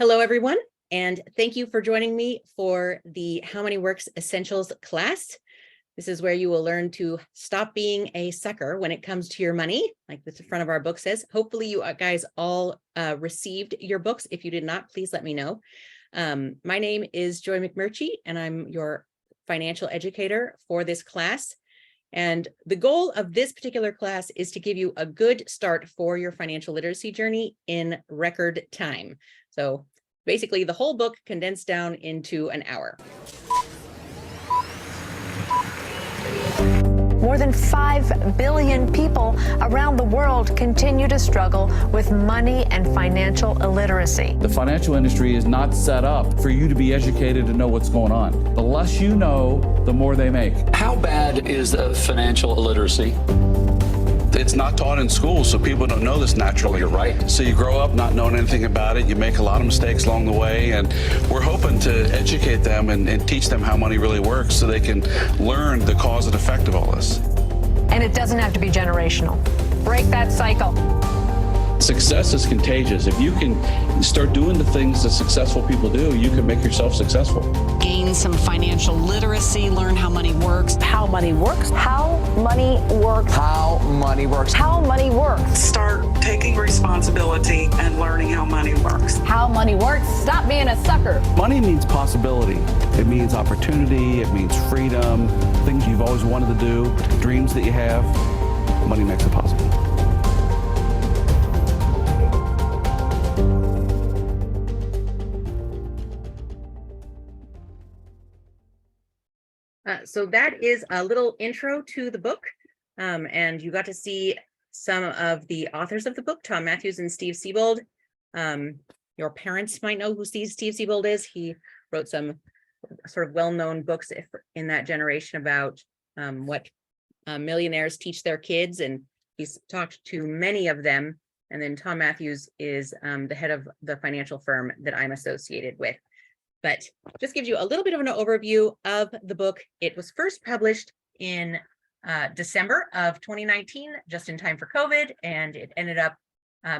Hello, everyone, and thank you for joining me for the How Money Works Essentials class. This is where you will learn to stop being a sucker when it comes to your money, like the front of our book says. Hopefully you guys all received your books. If you did not, please let me know. My name is Joy McMurchie, and I'm your financial educator for this class. And the goal of this particular class is to give you a good start for your financial literacy journey in record time. So basically the whole book condensed down into an hour. More than 5 billion people around the world continue to struggle with money and financial illiteracy. The financial industry is not set up for you to be educated and know what's going on. The less you know, the more they make. How bad is financial illiteracy? It's not taught in school, so people don't know this naturally. You're right. So you grow up not knowing anything about it. You make a lot of mistakes along the way, and we're hoping to educate them and teach them how money really works so they can learn the cause and effect of all this. And it doesn't have to be generational. Break that cycle. Success is contagious. If you can start doing the things that successful people do, you can make yourself successful. Gain some financial literacy, learn how money works. How money works. How money works. How money works. How money works. Start taking responsibility and learning how money works. How money works. Stop being a sucker. Money means possibility. It means opportunity. It means freedom. Things you've always wanted to do, dreams that you have. Money makes it possible. So that is a little intro to the book, and you got to see some of the authors of the book, Tom Matthews and Steve Siebold. Your parents might know who Steve Siebold is. He wrote some sort of well-known books in that generation about what millionaires teach their kids, and he's talked to many of them. And then Tom Matthews is the head of the financial firm that I'm associated with. But just gives you a little bit of an overview of the book. It was first published in December of 2019, just in time for COVID, and it ended up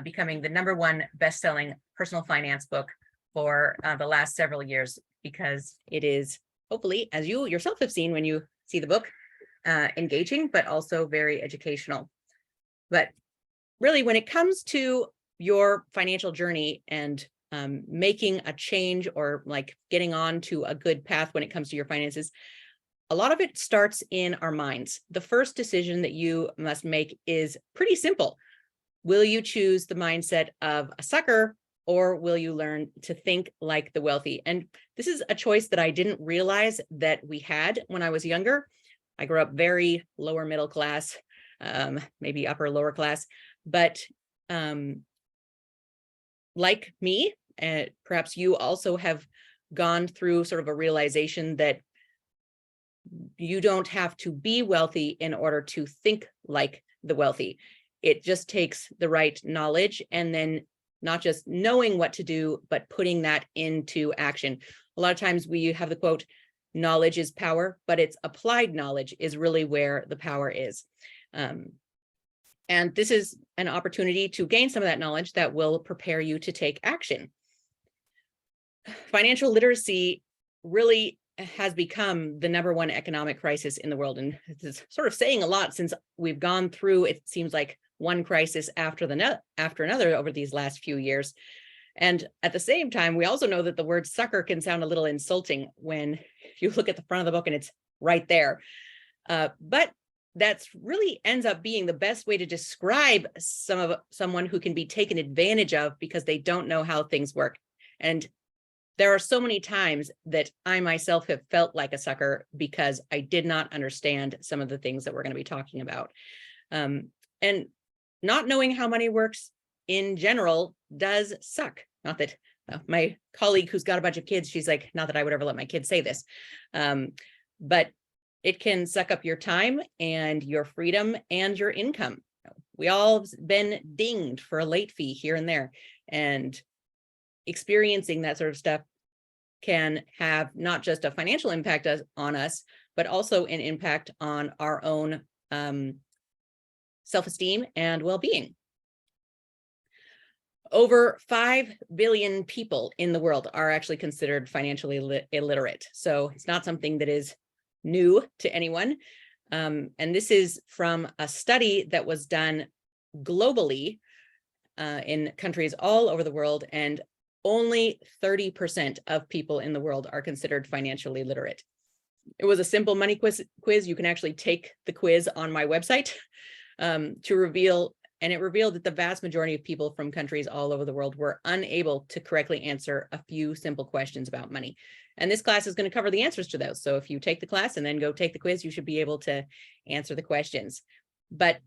becoming the #1 best-selling personal finance book for the last several years, because it is, hopefully, as you yourself have seen when you see the book, engaging, but also very educational. But really, when it comes to your financial journey and making a change or like getting on to a good path when it comes to your finances, a lot of it starts in our minds. The first decision that you must make is pretty simple. Will you choose the mindset of a sucker, or will you learn to think like the wealthy? And this is a choice that I didn't realize that we had when I was younger. I grew up very lower middle class, maybe upper lower class, but like me, and perhaps you also have gone through sort of a realization that you don't have to be wealthy in order to think like the wealthy. It just takes the right knowledge, and then not just knowing what to do, but putting that into action. A lot of times we have the quote, knowledge is power, but it's applied knowledge is really where the power is. And this is an opportunity to gain some of that knowledge that will prepare you to take action. Financial literacy really has become the #1 economic crisis in the world. And it's sort of saying a lot, since we've gone through, it seems like, one crisis after another over these last few years. And at the same time, we also know that the word sucker can sound a little insulting when you look at the front of the book and it's right there. But that's really ends up being the best way to describe someone who can be taken advantage of because they don't know how things work. And there are so many times that I myself have felt like a sucker because I did not understand some of the things that we're going to be talking about. And not knowing how money works in general does suck. Not that my colleague who's got a bunch of kids, she's like, not that I would ever let my kids say this, but it can suck up your time and your freedom and your income. We all have been dinged for a late fee here and there, and experiencing that sort of stuff can have not just a financial impact on us, but also an impact on our own self-esteem and well-being. over 5 billion people in the world are actually considered financially illiterate. So it's not something that is new to anyone. And this is from a study that was done globally in countries all over the world, and only 30% of people in the world are considered financially literate. It was a simple money quiz. You can actually take the quiz on my website to reveal, and it revealed that the vast majority of people from countries all over the world were unable to correctly answer a few simple questions about money. And this class is going to cover the answers to those. So if you take the class and then go take the quiz, you should be able to answer the questions. But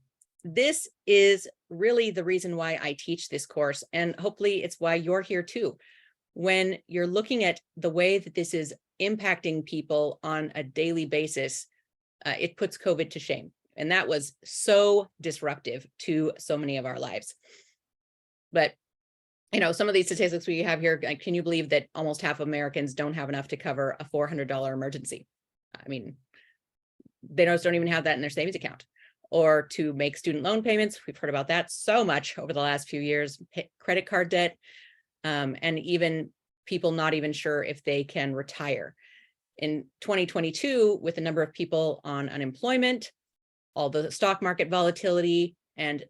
this is really the reason why I teach this course, and hopefully it's why you're here too. When you're looking at the way that this is impacting people on a daily basis, it puts COVID to shame. And that was so disruptive to so many of our lives. But, you know, some of these statistics we have here, can you believe that almost half of Americans don't have enough to cover a $400 emergency? I mean, they don't even have that in their savings account, or to make student loan payments. We've heard about that so much over the last few years, credit card debt, and even people not even sure if they can retire. In 2022, with the number of people on unemployment, all the stock market volatility, and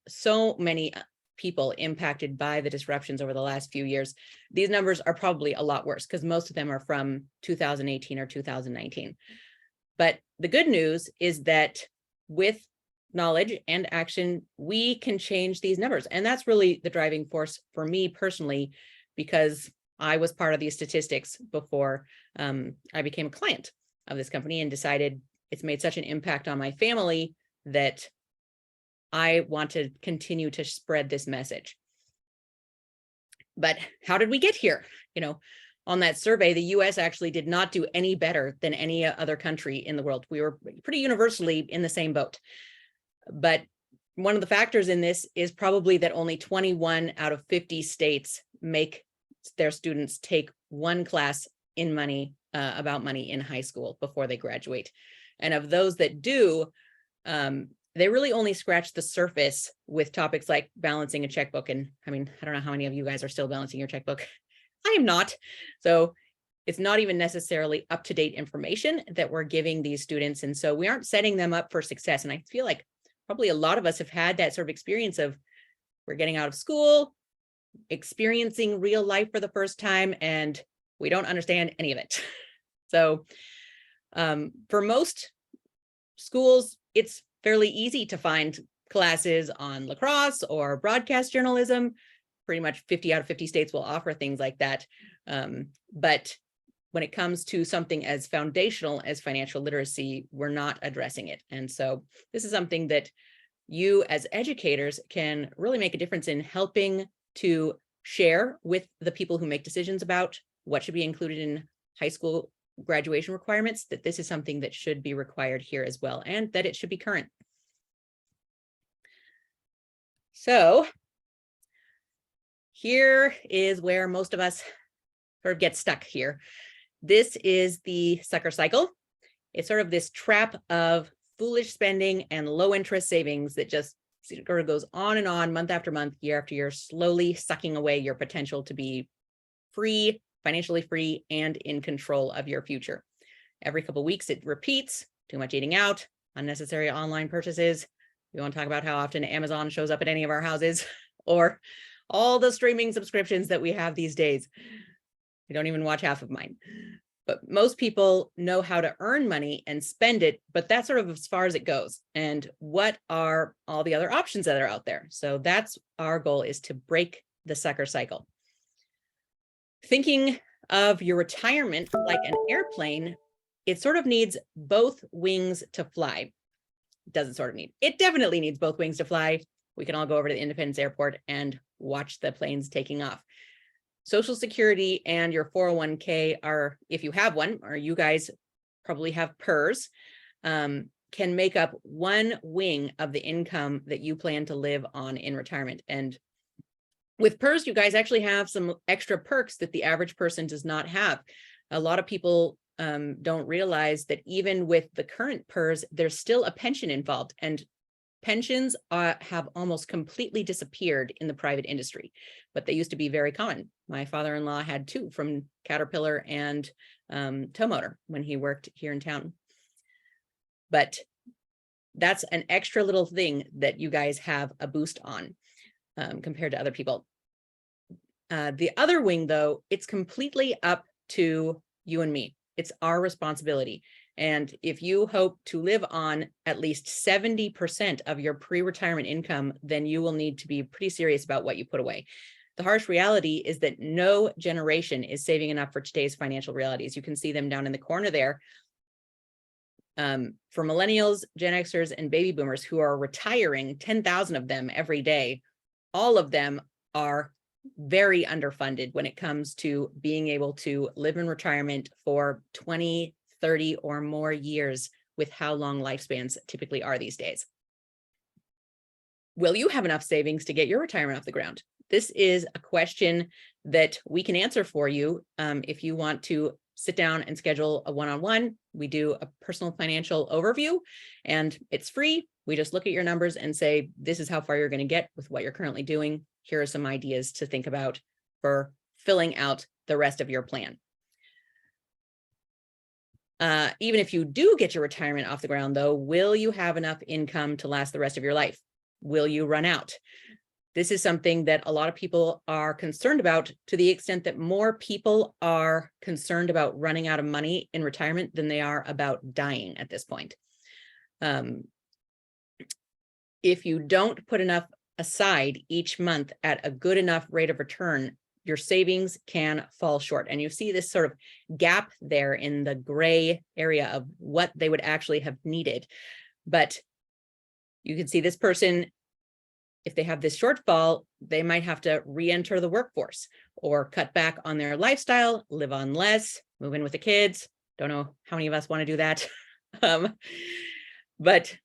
so many people impacted by the disruptions over the last few years, these numbers are probably a lot worse because most of them are from 2018 or 2019. But the good news is that with knowledge and action, we can change these numbers. And that's really the driving force for me personally, because I was part of these statistics before I became a client of this company, and decided it's made such an impact on my family that I want to continue to spread this message. But how did we get here? You know, on that survey, the US actually did not do any better than any other country in the world. We were pretty universally in the same boat. But one of the factors in this is probably that only 21 out of 50 states make their students take one class in money, about money in high school before they graduate. And of those that do, they really only scratch the surface with topics like balancing a checkbook. And I mean, I don't know how many of you guys are still balancing your checkbook. I am not. So it's not even necessarily up-to-date information that we're giving these students. And so we aren't setting them up for success. And I feel like probably a lot of us have had that sort of experience of, we're getting out of school, experiencing real life for the first time, and we don't understand any of it. So for most schools, it's fairly easy to find classes on lacrosse or broadcast journalism. Pretty much 50 out of 50 states will offer things like that. But when it comes to something as foundational as financial literacy, we're not addressing it. And so this is something that you as educators can really make a difference in helping to share with the people who make decisions about what should be included in high school graduation requirements, that this is something that should be required here as well, and that it should be current. So here is where most of us sort of get stuck here. This is the sucker cycle. It's sort of this trap of foolish spending and low interest savings that just sort of goes on and on, month after month, year after year, slowly sucking away your potential to be free, financially free, and in control of your future. Every couple of weeks, it repeats: too much eating out, unnecessary online purchases. We want to talk about how often Amazon shows up at any of our houses, or all the streaming subscriptions that we have these days. You don't even watch half of mine. But most people know how to earn money and spend it, but that's sort of as far as it goes. And what are all the other options that are out there? So that's our goal, is to break the sucker cycle. Thinking of your retirement like an airplane, it sort of needs both wings to fly. It doesn't sort of need, it definitely needs both wings to fly. We can all go over to the Independence Airport and watch the planes taking off. Social Security and your 401k are, if you have one, or you guys probably have PERS, can make up one wing of the income that you plan to live on in retirement. And with PERS, you guys actually have some extra perks that the average person does not have. A lot of people don't realize that even with the current PERS, there's still a pension involved. And Pensions have almost completely disappeared in the private industry, but they used to be very common. My father-in-law had 2 from Caterpillar and Tow Motor when he worked here in town. But that's an extra little thing that you guys have a boost on compared to other people. The other wing, though, it's completely up to you and me. It's our responsibility. And if you hope to live on at least 70% of your pre-retirement income, then you will need to be pretty serious about what you put away. The harsh reality is that no generation is saving enough for today's financial realities. You can see them down in the corner there. For millennials, Gen Xers, and baby boomers who are retiring, 10,000 of them every day, all of them are very underfunded when it comes to being able to live in retirement for 20, 30 or more years with how long lifespans typically are these days. Will you have enough savings to get your retirement off the ground? This is a question that we can answer for you if you want to sit down and schedule a one-on-one. We do a personal financial overview and it's free. We just look at your numbers and say, this is how far you're going to get with what you're currently doing. Here are some ideas to think about for filling out the rest of your plan. Even if you do get your retirement off the ground, though, will you have enough income to last the rest of your life? Will you run out? This is something that a lot of people are concerned about, to the extent that more people are concerned about running out of money in retirement than they are about dying at this point. If you don't put enough aside each month at a good enough rate of return, your savings can fall short. And you see this sort of gap there in the gray area of what they would actually have needed. But you can see this person, if they have this shortfall, they might have to re-enter the workforce or cut back on their lifestyle, live on less, move in with the kids. Don't know how many of us want to do that. But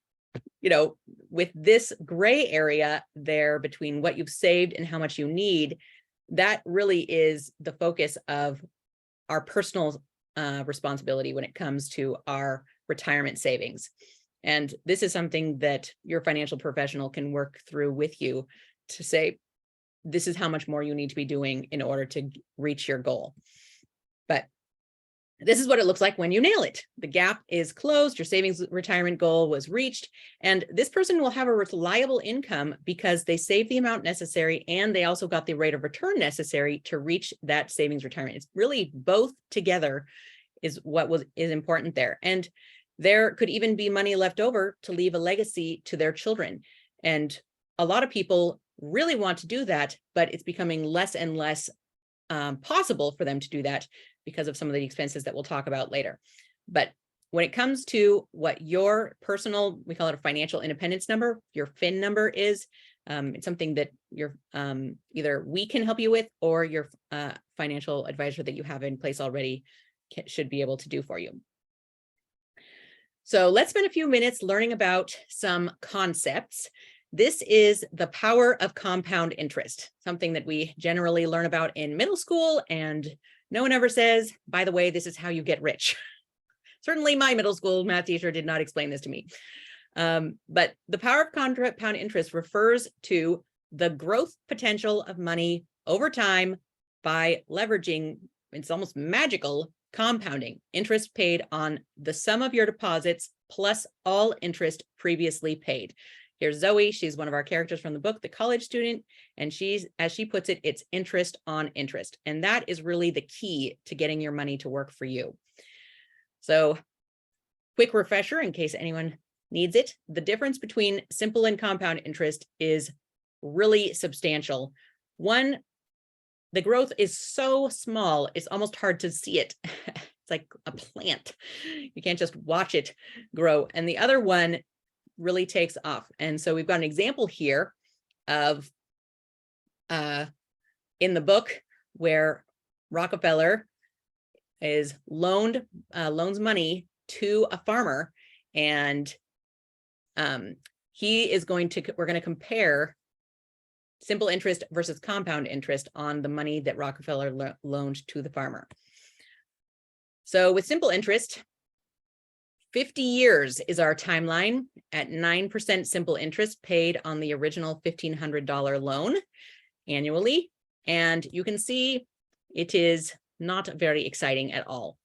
you know, with this gray area there between what you've saved and how much you need, that really is the focus of our personal responsibility when it comes to our retirement savings. And this is something that your financial professional can work through with you to say, this is how much more you need to be doing in order to reach your goal. But this is what it looks like when you nail it. The gap is closed, your savings retirement goal was reached, and this person will have a reliable income because they saved the amount necessary and they also got the rate of return necessary to reach that savings retirement. It's really both together is what is important there. And there could even be money left over to leave a legacy to their children. And a lot of people really want to do that, but it's becoming less and less possible for them to do that because of some of the expenses that we'll talk about later. But when it comes to what your personal, we call it a financial independence number, your FIN number is, it's something that your either we can help you with or your financial advisor that you have in place already should be able to do for you. So let's spend a few minutes learning about some concepts. This is the power of compound interest, something that we generally learn about in middle school, and no one ever says, by the way, this is how you get rich. Certainly my middle school math teacher did not explain this to me. But the power of compound interest refers to the growth potential of money over time by leveraging, it's almost magical, compounding, interest paid on the sum of your deposits plus all interest previously paid. Here's Zoe. She's one of our characters from the book, The College Student. And she's, as she puts it, it's interest on interest. And that is really the key to getting your money to work for you. So quick refresher in case anyone needs it. The difference between simple and compound interest is really substantial. One, the growth is so small, it's almost hard to see it. It's like a plant. You can't just watch it grow. And the other one really takes off. And so we've got an example here of in the book where Rockefeller is loans money to a farmer, and he is going to, we're going to compare simple interest versus compound interest on the money that Rockefeller loaned to the farmer. So with simple interest, 50 years is our timeline at 9% simple interest paid on the original $1,500 loan annually. And you can see it is not very exciting at all.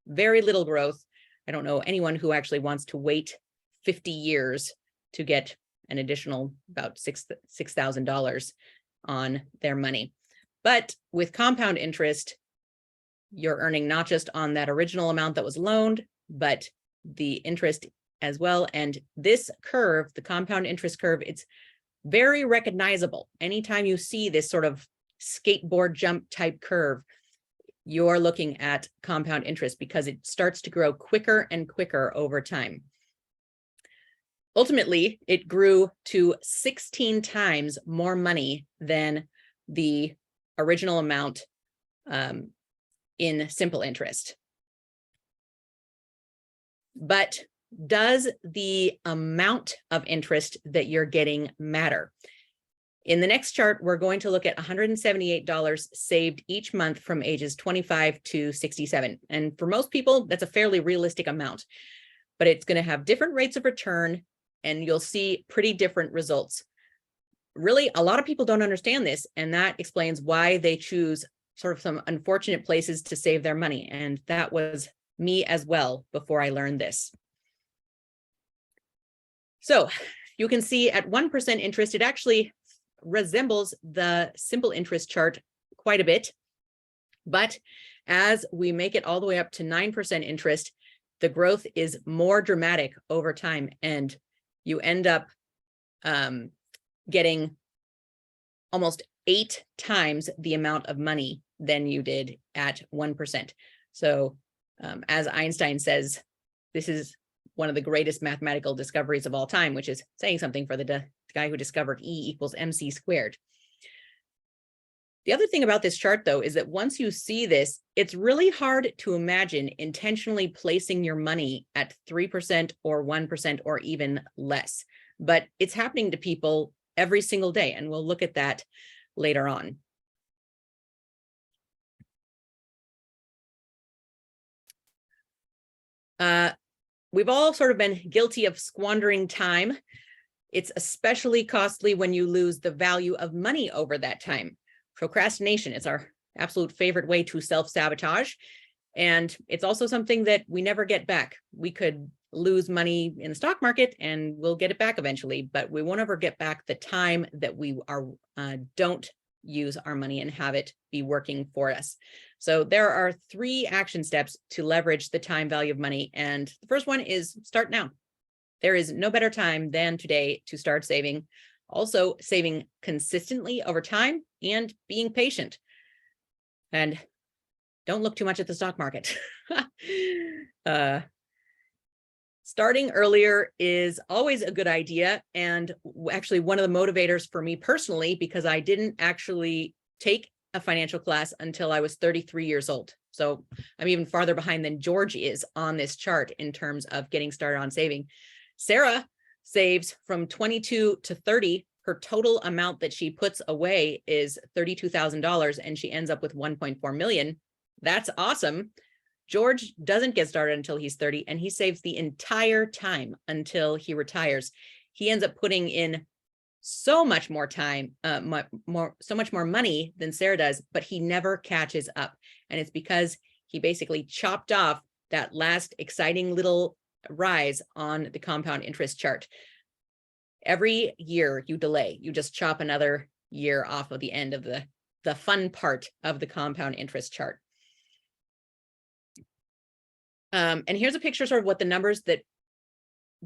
Very little growth. I don't know anyone who actually wants to wait 50 years to get an additional about $6,000 on their money. But with compound interest, you're earning not just on that original amount that was loaned, but the interest as well. And this curve, the compound interest curve, it's very recognizable. Anytime you see this sort of skateboard jump type curve, you're looking at compound interest because it starts to grow quicker and quicker over time. Ultimately, it grew to 16 times more money than the original amount in simple interest. But does the amount of interest that you're getting matter? In the next chart, we're going to look at $178 saved each month from ages 25 to 67. And for most people, that's a fairly realistic amount, but it's going to have different rates of return, and you'll see pretty different results. Really, a lot of people don't understand this, and that explains why they choose sort of some unfortunate places to save their money. And that was me as well before I learned this. So you can see at 1% interest, it actually resembles the simple interest chart quite a bit. But as we make it all the way up to 9% interest, the growth is more dramatic over time, and you end up getting almost 8 times the amount of money than you did at 1%. So as Einstein says, this is one of the greatest mathematical discoveries of all time, which is saying something for the guy who discovered E equals MC squared. The other thing about this chart, though, is that once you see this, it's really hard to imagine intentionally placing your money at 3% or 1% or even less. But it's happening to people every single day, and we'll look at that later on. We've all sort of been guilty of squandering time. It's especially costly when you lose the value of money over that time. Procrastination is our absolute favorite way to self-sabotage. And it's also something that we never get back. We could lose money in the stock market and we'll get it back eventually, but we won't ever get back the time that we don't use our money and have it be working for us. So there are 3 action steps to leverage the time value of money. And the first one is start now. There is no better time than today to start saving. Also, saving consistently over time and being patient. And don't look too much at the stock market. Starting earlier is always a good idea. And actually one of the motivators for me personally, because I didn't actually take a financial class until I was 33 years old. So I'm even farther behind than George is on this chart in terms of getting started on saving. Sarah saves from 22 to 30. Her total amount that she puts away is $32,000 and she ends up with 1.4 million. That's awesome. George doesn't get started until he's 30 and he saves the entire time until he retires. He ends up putting in so much more time, so much more money than Sarah does, but he never catches up. And it's because he basically chopped off that last exciting little rise on the compound interest chart. Every year you delay, you just chop another year off of the end of the fun part of the compound interest chart. And here's a picture sort of what the numbers that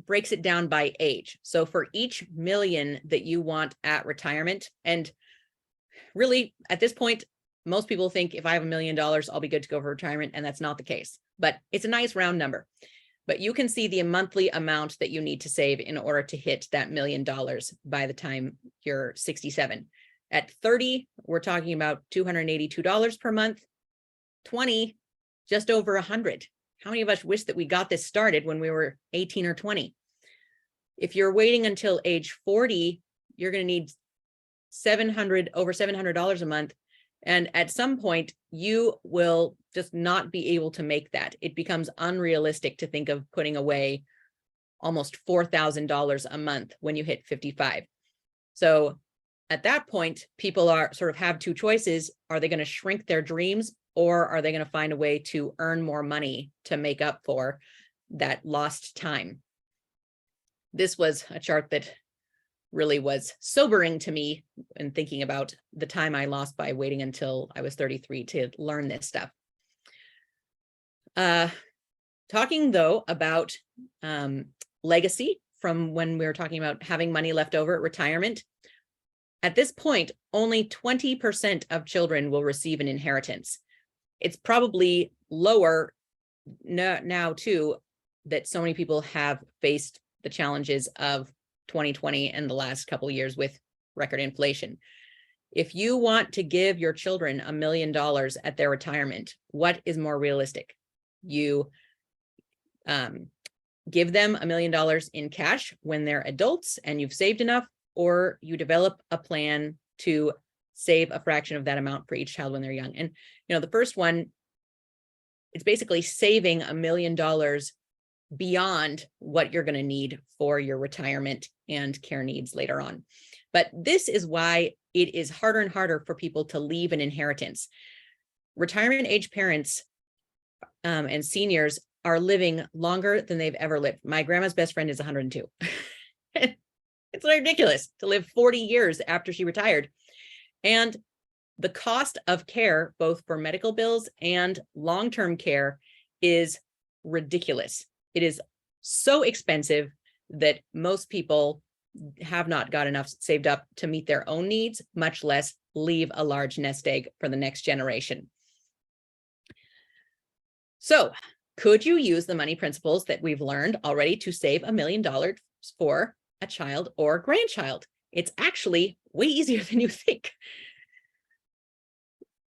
breaks it down by age. So for each million that you want at retirement, and really at this point, most people think if I have $1 million, I'll be good to go for retirement. And that's not the case, but it's a nice round number. But you can see the monthly amount that you need to save in order to hit that $1 million by the time you're 67. At 30, we're talking about $282 per month. 20, just over 100. How many of us wish that we got this started when we were 18 or 20? If you're waiting until age 40, you're going to need over $700 a month. And at some point, you will just not be able to make that. It becomes unrealistic to think of putting away almost $4,000 a month when you hit 55. So at that point, people are sort of have two choices. Are they going to shrink their dreams, or are they going to find a way to earn more money to make up for that lost time? This was a chart that really was sobering to me in thinking about the time I lost by waiting until I was 33 to learn this stuff. Talking though about legacy, from when we were talking about having money left over at retirement, at this point, only 20% of children will receive an inheritance. It's probably lower now too, that so many people have faced the challenges of 2020 and the last couple of years with record inflation. If you want to give your children $1 million at their retirement, what is more realistic? You give them $1 million in cash when they're adults and you've saved enough, or you develop a plan to save a fraction of that amount for each child when they're young. And, you know, the first one, it's basically saving $1 million beyond what you're going to need for your retirement and care needs later on. But this is why it is harder and harder for people to leave an inheritance. Retirement age parents and seniors are living longer than they've ever lived. My grandma's best friend is 102. It's ridiculous to live 40 years after she retired. And the cost of care, both for medical bills and long-term care, is ridiculous. It is so expensive that most people have not got enough saved up to meet their own needs, much less leave a large nest egg for the next generation. So, could you use the money principles that we've learned already to save $1 million for a child or grandchild? It's actually way easier than you think.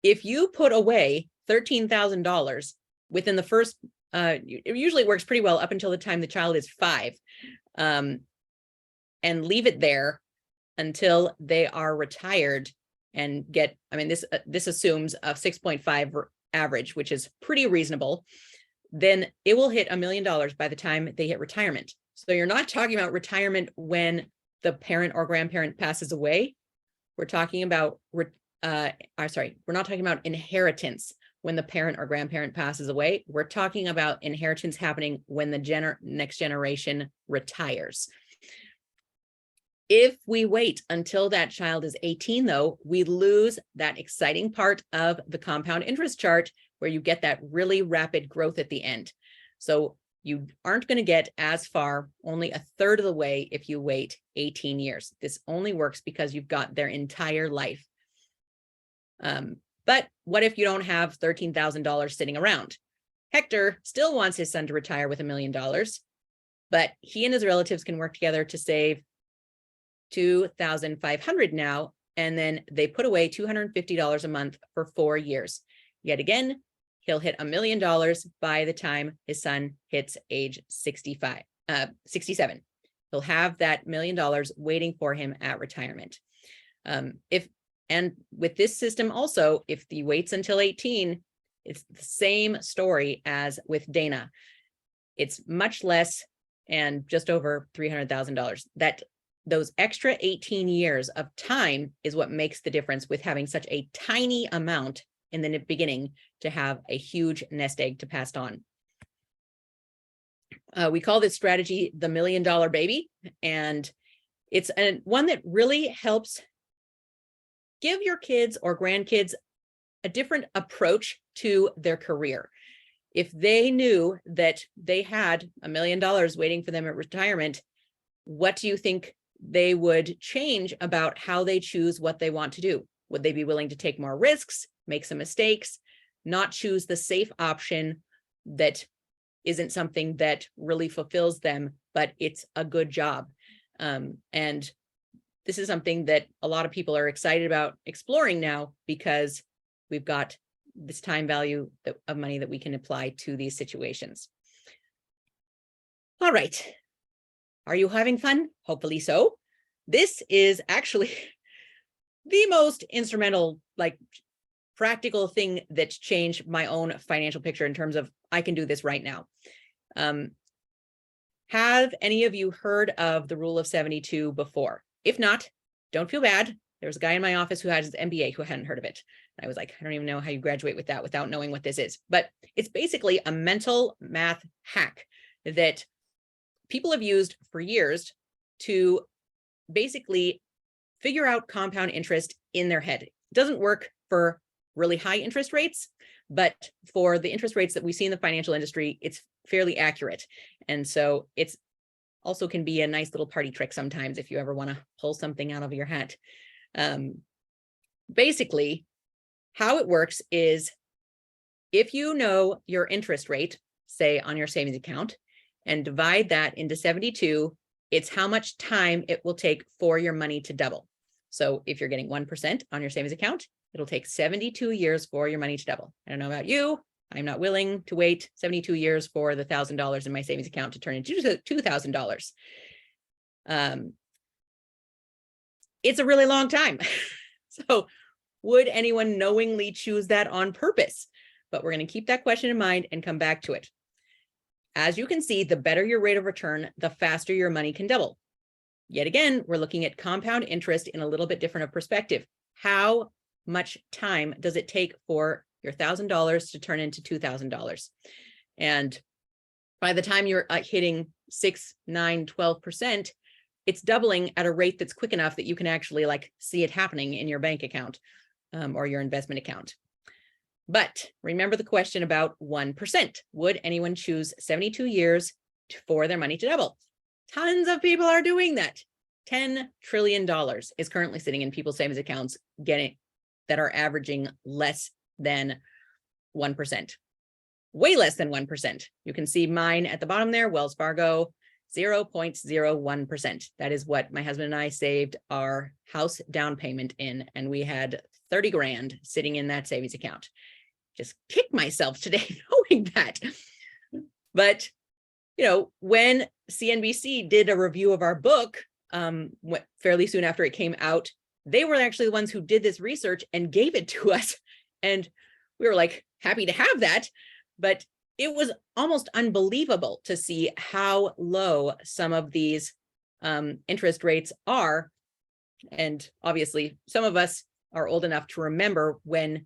If you put away $13,000 within the first, it usually works pretty well up until the time the child is 5, and leave it there until they are retired and get, I mean, this assumes a 6.5 average, which is pretty reasonable, then it will hit $1 million by the time they hit retirement. So you're not talking about retirement when the parent or grandparent passes away. We're talking about, we're not talking about inheritance when the parent or grandparent passes away. We're talking about inheritance happening when the next generation retires. If we wait until that child is 18, though, we lose that exciting part of the compound interest chart where you get that really rapid growth at the end. So you aren't going to get as far, only a third of the way, if you wait 18 years. This only works because you've got their entire life. But what if you don't have $13,000 sitting around? Hector still wants his son to retire with $1 million, but he and his relatives can work together to save $2,500 now, and then they put away $250 a month for 4 years. Yet again, he'll hit $1 million by the time his son hits age 67. He'll have that $1 million waiting for him at retirement. And with this system also, if he waits until 18, it's the same story as with Dana. It's much less and just over $300,000. Those extra 18 years of time is what makes the difference with having such a tiny amount in the beginning to have a huge nest egg to pass on. We call this strategy the $1 million baby, and it's one that really helps give your kids or grandkids a different approach to their career. If they knew that they had $1 million waiting for them at retirement, what do you think they would change about how they choose what they want to do? Would they be willing to take more risks, make some mistakes, not choose the safe option that isn't something that really fulfills them, but it's a good job? And this is something that a lot of people are excited about exploring now because we've got this time value of money that we can apply to these situations. All right. Are you having fun? Hopefully so. This is actually the most instrumental, practical thing that's changed my own financial picture in terms of I can do this right now. Have any of you heard of the rule of 72 before? If not, don't feel bad. There was a guy in my office who had his MBA who hadn't heard of it. I was like, I don't even know how you graduate with that without knowing what this is. But it's basically a mental math hack that people have used for years to basically figure out compound interest in their head. It doesn't work for really high interest rates, but for the interest rates that we see in the financial industry, it's fairly accurate. And so it's also can be a nice little party trick sometimes if you ever want to pull something out of your hat. Basically, how it works is if you know your interest rate, say on your savings account, and divide that into 72, it's how much time it will take for your money to double. So if you're getting 1% on your savings account, it'll take 72 years for your money to double. I don't know about you. I'm not willing to wait 72 years for the $1,000 in my savings account to turn into $2,000. It's a really long time. So would anyone knowingly choose that on purpose? But we're going to keep that question in mind and come back to it. As you can see, the better your rate of return, the faster your money can double. Yet again, we're looking at compound interest in a little bit different of perspective. How much time does it take for your $1,000 to turn into $2,000? And by the time you're hitting 6, 9, 12%, it's doubling at a rate that's quick enough that you can actually like see it happening in your bank account or your investment account. But remember the question about 1%. Would anyone choose 72 years for their money to double? Tons of people are doing that. $10 trillion is currently sitting in people's savings accounts that are averaging less than 1%. Way less than 1%. You can see mine at the bottom there, Wells Fargo, 0.01%. That is what my husband and I saved our house down payment in, and we had 30 grand sitting in that savings account. Just kick myself today knowing that. But, you know, when CNBC did a review of our book fairly soon after it came out, they were actually the ones who did this research and gave it to us. And we were like happy to have that, but it was almost unbelievable to see how low some of these interest rates are. And obviously some of us are old enough to remember when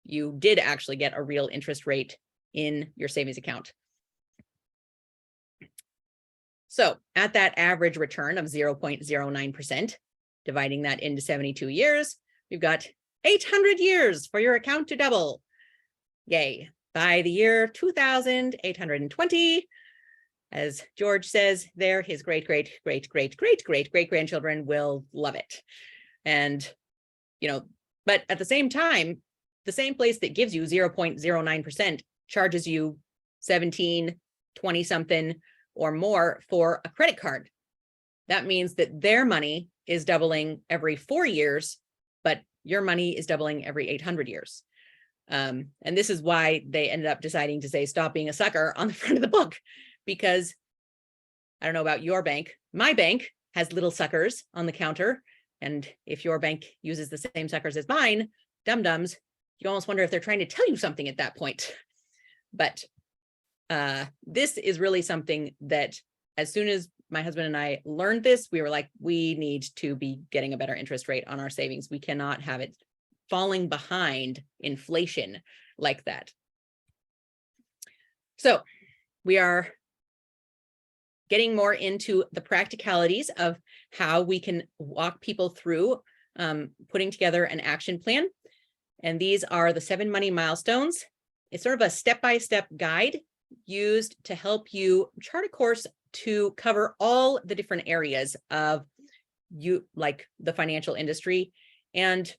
you did actually get a real interest rate in your savings account. So at that average return of 0.09%, dividing that into 72 years, we've got 800 years for your account to double. Yay. By the year 2820, as George says there, his great-great-great-great-great-great-great-grandchildren will love it. And, you know, but at the same time, the same place that gives you 0.09% charges you 17, 20 something or more for a credit card. That means that their money is doubling every 4 years, but your money is doubling every 800 years. And this is why they ended up deciding to say, stop being a sucker on the front of the book, because I don't know about your bank. My bank has little suckers on the counter. And if your bank uses the same suckers as mine, dum-dums, you almost wonder if they're trying to tell you something at that point. But this is really something that as soon as my husband and I learned this, we were like, we need to be getting a better interest rate on our savings. We cannot have it falling behind inflation like that. So we are getting more into the practicalities of how we can walk people through putting together an action plan. And these are the 7 money milestones. It's sort of a step-by-step guide used to help you chart a course to cover all the different areas of like the financial industry. And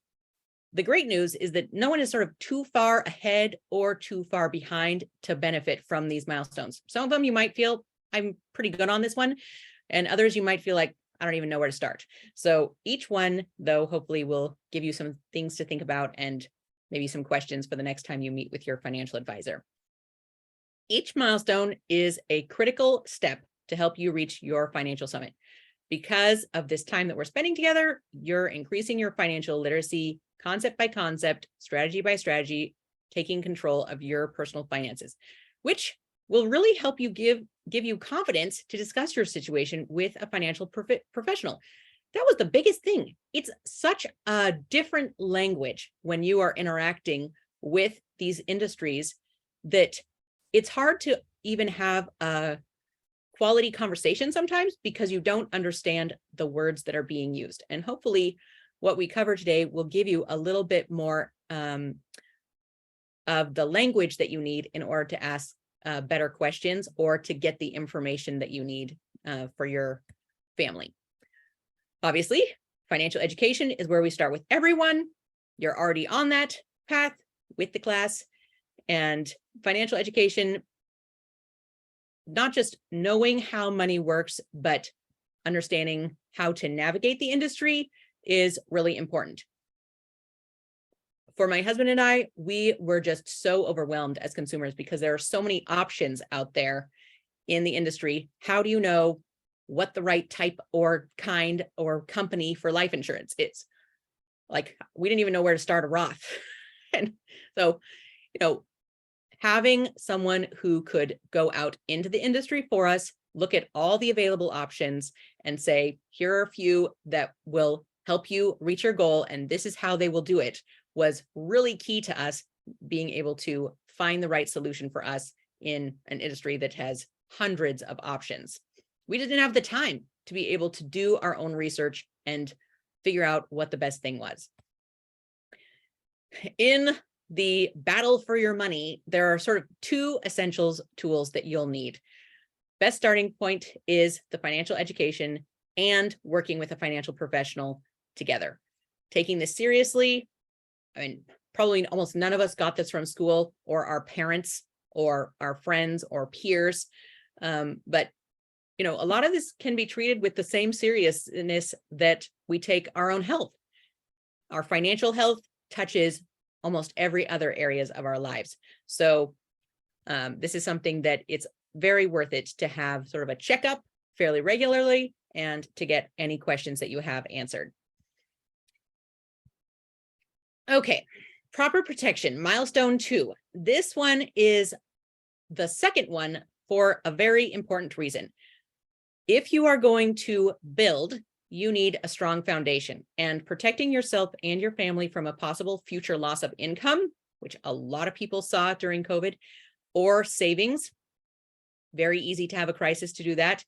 the great news is that no one is sort of too far ahead or too far behind to benefit from these milestones. Some of them you might feel, I'm pretty good on this one, and others you might feel like, I don't even know where to start. So each one, though, hopefully will give you some things to think about and maybe some questions for the next time you meet with your financial advisor. Each milestone is a critical step to help you reach your financial summit. Because of this time that we're spending together, you're increasing your financial literacy concept by concept, strategy by strategy, taking control of your personal finances, which will really help you give you confidence to discuss your situation with a financial professional. That was the biggest thing. It's such a different language when you are interacting with these industries that it's hard to even have a quality conversation sometimes because you don't understand the words that are being used. And hopefully what we cover today will give you a little bit more of the language that you need in order to ask better questions or to get the information that you need for your family. Obviously, financial education is where we start with everyone. You're already on that path with the class, and financial education, not just knowing how money works, but understanding how to navigate the industry is really important. For my husband and I, we were just so overwhelmed as consumers because there are so many options out there in the industry. How do you know what the right type or kind or company for life insurance is? Like, we didn't even know where to start a Roth. And so, having someone who could go out into the industry for us, look at all the available options and say, here are a few that will help you reach your goal, and this is how they will do it, was really key to us being able to find the right solution for us in an industry that has hundreds of options. We didn't have the time to be able to do our own research and figure out what the best thing was. In the battle for your money, there are sort of two essentials tools that you'll need. Best starting point is the financial education and working with a financial professional together. Taking this seriously, I mean, probably almost none of us got this from school or our parents or our friends or peers. But a lot of this can be treated with the same seriousness that we take our own health. Our financial health touches almost every other areas of our lives. So this is something that it's very worth it to have sort of a checkup fairly regularly and to get any questions that you have answered. Okay, proper protection, milestone 2. This one is the second one for a very important reason. If you are going to build, you need a strong foundation, and protecting yourself and your family from a possible future loss of income, which a lot of people saw during COVID, or savings. Very easy to have a crisis to do that.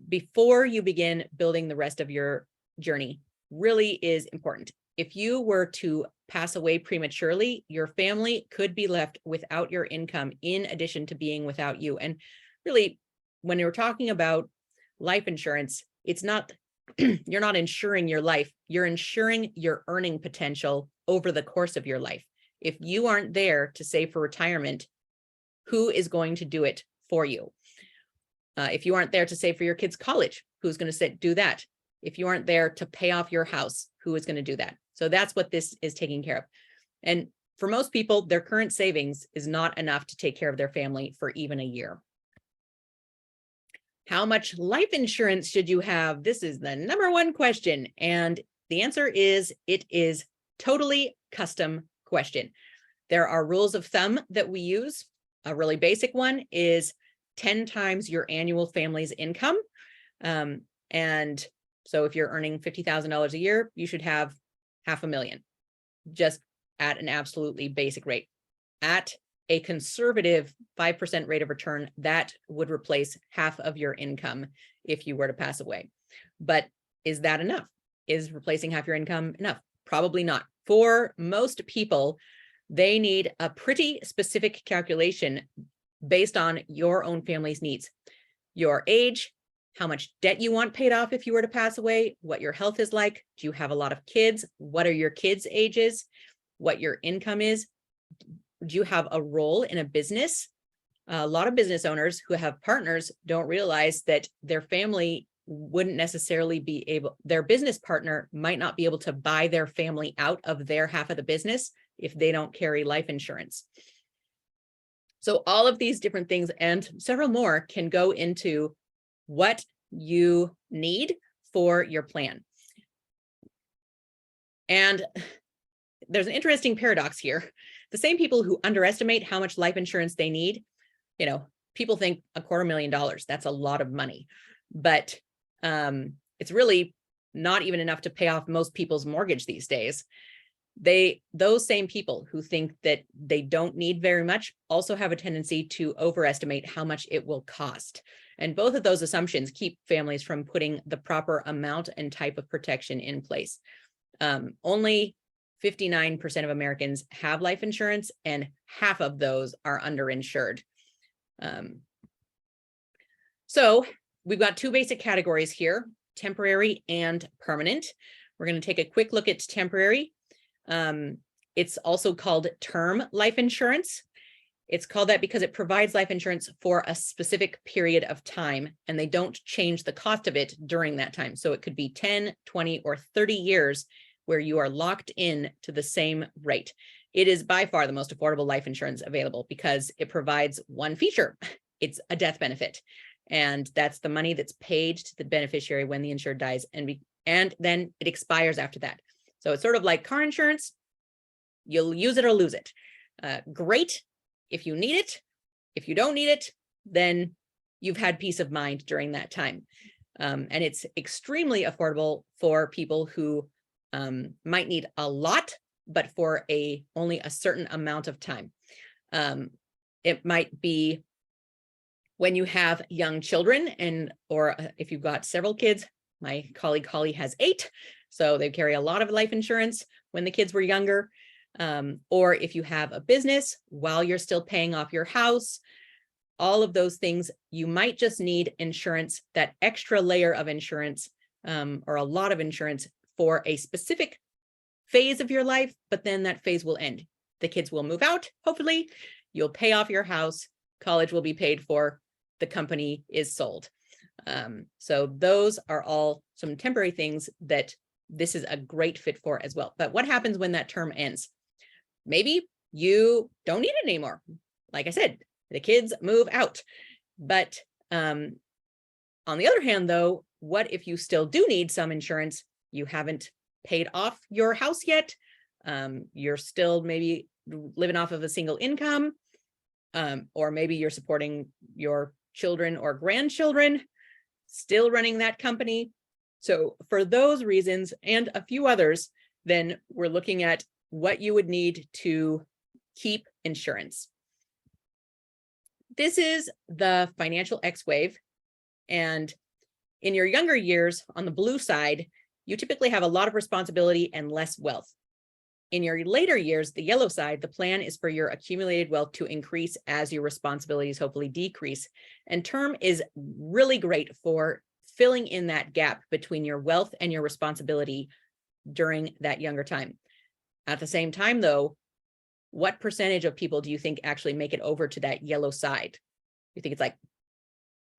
Before you begin building the rest of your journey really is important. If you were to pass away prematurely, your family could be left without your income in addition to being without you. And really, when you're talking about life insurance, it's not, you're not insuring your life, you're insuring your earning potential over the course of your life. If you aren't there to save for retirement, who is going to do it for you? If you aren't there to save for your kids' college, who's going to do that? If you aren't there to pay off your house, who is going to do that? So that's what this is taking care of. And for most people, their current savings is not enough to take care of their family for even a year. How much life insurance should you have? This is the #1 question. And the answer is, it is totally custom question. There are rules of thumb that we use. A really basic one is 10 times your annual family's income. And so if you're earning $50,000 a year, you should have $500,000, just at an absolutely basic rate. At a conservative 5% rate of return, that would replace half of your income if you were to pass away. But is that enough? Is replacing half your income enough? Probably not. For most people, they need a pretty specific calculation based on your own family's needs. Your age, how much debt you want paid off if you were to pass away, what your health is like, do you have a lot of kids, what are your kids' ages, what your income is, do you have a role in a business? A lot of business owners who have partners don't realize that their family wouldn't necessarily be able, their business partner might not be able to buy their family out of their half of the business if they don't carry life insurance. So all of these different things and several more can go into what you need for your plan. And there's an interesting paradox here. The same people who underestimate how much life insurance they need, people think $250,000, that's a lot of money, but it's really not even enough to pay off most people's mortgage these days. Those same people who think that they don't need very much also have a tendency to overestimate how much it will cost. And both of those assumptions keep families from putting the proper amount and type of protection in place. Only 59% of Americans have life insurance, and half of those are underinsured. So we've got two basic categories here, temporary and permanent. We're going to take a quick look at temporary. It's also called term life insurance. It's called that because it provides life insurance for a specific period of time, and they don't change the cost of it during that time. So it could be 10, 20, or 30 years where you are locked in to the same rate. It is by far the most affordable life insurance available because it provides one feature. It's a death benefit. And that's the money that's paid to the beneficiary when the insured dies, and then it expires after that. So it's sort of like car insurance. You'll use it or lose it. Great if you need it. If you don't need it, then you've had peace of mind during that time. And it's extremely affordable for people who might need a lot, but for only a certain amount of time. It might be when you have young children, or if you've got several kids. My colleague Holly has 8, so they carry a lot of life insurance when the kids were younger. Or if you have a business while you're still paying off your house, all of those things, you might just need insurance, that extra layer of insurance, or a lot of insurance for a specific phase of your life, but then that phase will end. The kids will move out, hopefully, you'll pay off your house, college will be paid for, the company is sold. So those are all some temporary things that this is a great fit for as well. But what happens when that term ends? Maybe you don't need it anymore. Like I said, the kids move out. But on the other hand, though, what if you still do need some insurance? You haven't paid off your house yet. You're still maybe living off of a single income, or maybe you're supporting your children or grandchildren, still running that company. So for those reasons and a few others, then we're looking at what you would need to keep insurance. This is the financial X-Wave. And in your younger years, on the blue side, you typically have a lot of responsibility and less wealth. In your later years, the yellow side, the plan is for your accumulated wealth to increase as your responsibilities hopefully decrease. And term is really great for filling in that gap between your wealth and your responsibility during that younger time. At the same time, though, what percentage of people do you think actually make it over to that yellow side? You think it's like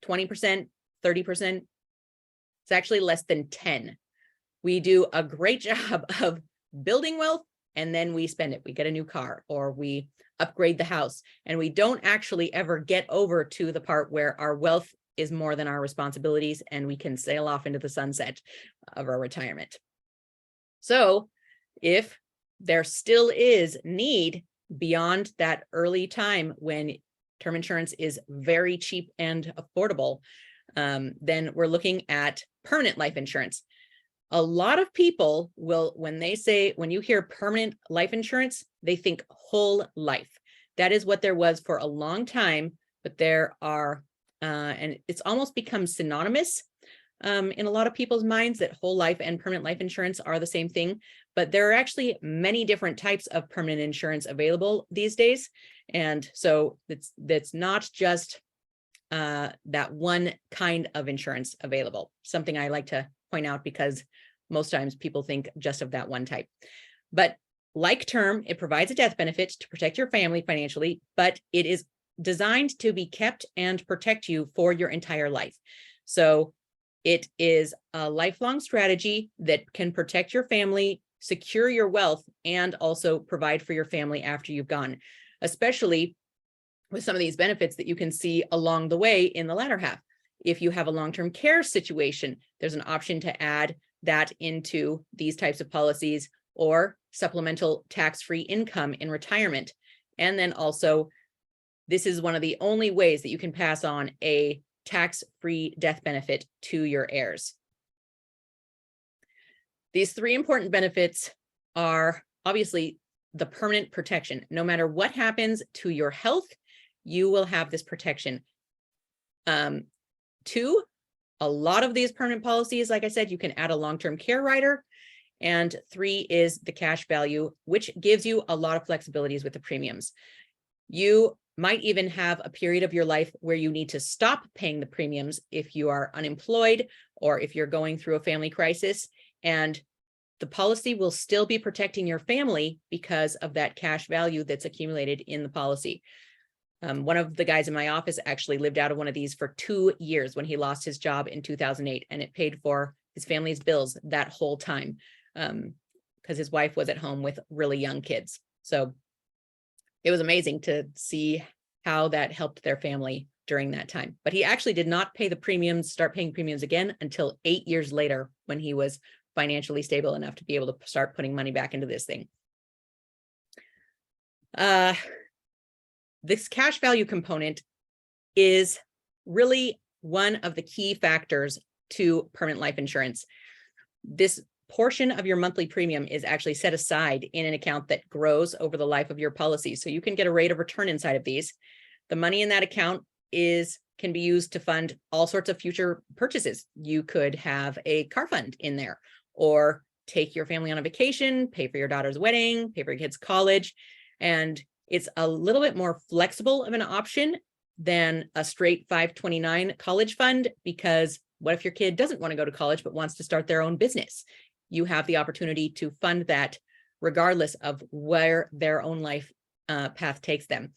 20%, 30%? It's actually less than 10. We do a great job of building wealth, and then we spend it. We get a new car or we upgrade the house, and we don't actually ever get over to the part where our wealth is more than our responsibilities and we can sail off into the sunset of our retirement. So if there still is need beyond that early time when term insurance is very cheap and affordable, then we're looking at permanent life insurance. A lot of people will, when you hear permanent life insurance, they think whole life. That is what there was for a long time, but there are, and it's almost become synonymous in a lot of people's minds that whole life and permanent life insurance are the same thing. But there are actually many different types of permanent insurance available these days. And so that's not just that one kind of insurance available. Something I like to point out because most times people think just of that one type. But like term, it provides a death benefit to protect your family financially, but it is designed to be kept and protect you for your entire life. So it is a lifelong strategy that can protect your family, secure your wealth, and also provide for your family after you've gone, especially with some of these benefits that you can see along the way in the latter half. If you have a long-term care situation, there's an option to add that into these types of policies, or supplemental tax-free income in retirement. And then also, this is one of the only ways that you can pass on a tax-free death benefit to your heirs. These three important benefits are obviously the permanent protection. No matter what happens to your health, you will have this protection. Two, a lot of these permanent policies, like I said, you can add a long-term care rider. And three is the cash value, which gives you a lot of flexibilities with the premiums. You might even have a period of your life where you need to stop paying the premiums if you are unemployed or if you're going through a family crisis, and the policy will still be protecting your family because of that cash value that's accumulated in the policy. One of the guys in my office actually lived out of one of these for 2 years when he lost his job in 2008, and it paid for his family's bills that whole time because his wife was at home with really young kids. So it was amazing to see how that helped their family during that time. But he actually did not pay the premiums, start paying premiums again until 8 years later when he was financially stable enough to be able to start putting money back into this thing. This cash value component is really one of the key factors to permanent life insurance. This portion of your monthly premium is actually set aside in an account that grows over the life of your policy. So you can get a rate of return inside of these. The money in that account can be used to fund all sorts of future purchases. You could have a car fund in there, or take your family on a vacation, pay for your daughter's wedding, pay for your kids' college. And it's a little bit more flexible of an option than a straight 529 college fund, because what if your kid doesn't want to go to college but wants to start their own business? You have the opportunity to fund that regardless of where their own life path takes them.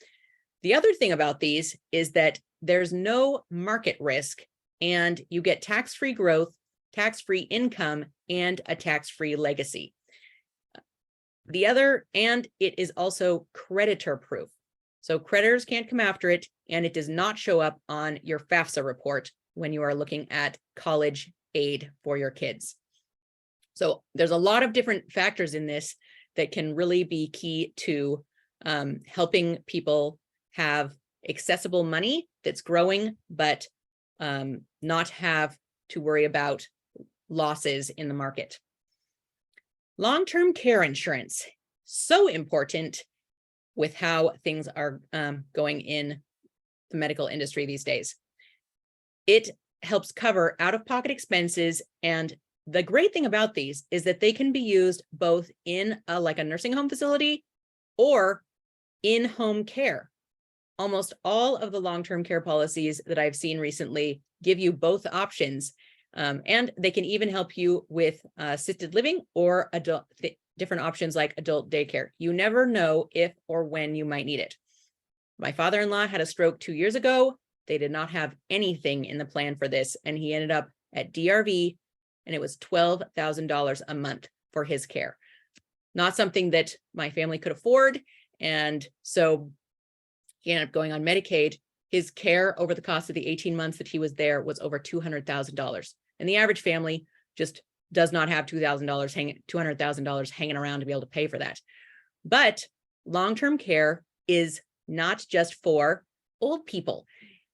The other thing about these is that there's no market risk, and you get tax-free growth, tax-free income, and a tax-free legacy. And it is also creditor proof. So creditors can't come after it, and it does not show up on your FAFSA report when you are looking at college aid for your kids. So there's a lot of different factors in this that can really be key to helping people have accessible money that's growing, but not have to worry about losses in the market. Long-term care insurance, so important with how things are going in the medical industry these days. It helps cover out-of-pocket expenses, and the great thing about these is that they can be used both in like a nursing home facility or in home care. Almost all of the long-term care policies that I've seen recently give you both options, and they can even help you with assisted living or different options like adult daycare. You never know if or when you might need it. My father-in-law had a stroke 2 years ago. They did not have anything in the plan for this, and he ended up at DRV, and it was $12,000 a month for his care. Not something that my family could afford, and so he ended up going on Medicaid. His care over the cost of the 18 months that he was there was over $200,000. And the average family just does not have $200,000 hanging around to be able to pay for that. But long-term care is not just for old people.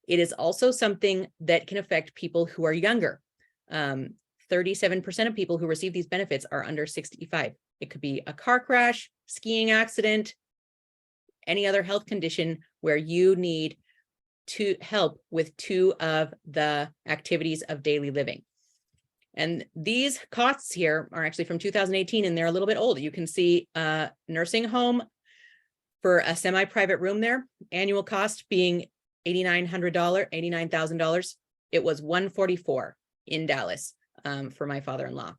It is also something that can affect people who are younger. 37% of people who receive these benefits are under 65. It could be a car crash, skiing accident, any other health condition where you need to help with two of the activities of daily living. And these costs here are actually from 2018, and they're a little bit old. You can see a nursing home for a semi-private room there, annual cost being $89,000. It was $144 in Dallas for my father-in-law,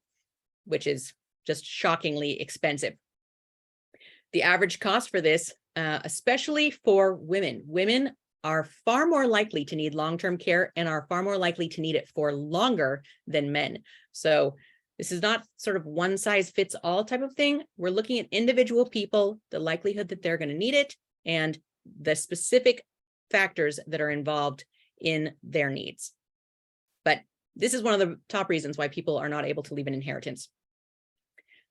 which is just shockingly expensive. The average cost for this, especially for women are far more likely to need long-term care and are far more likely to need it for longer than men. So this is not sort of one size fits all type of thing. We're looking at individual people, the likelihood that they're going to need it, and the specific factors that are involved in their needs. But this is one of the top reasons why people are not able to leave an inheritance.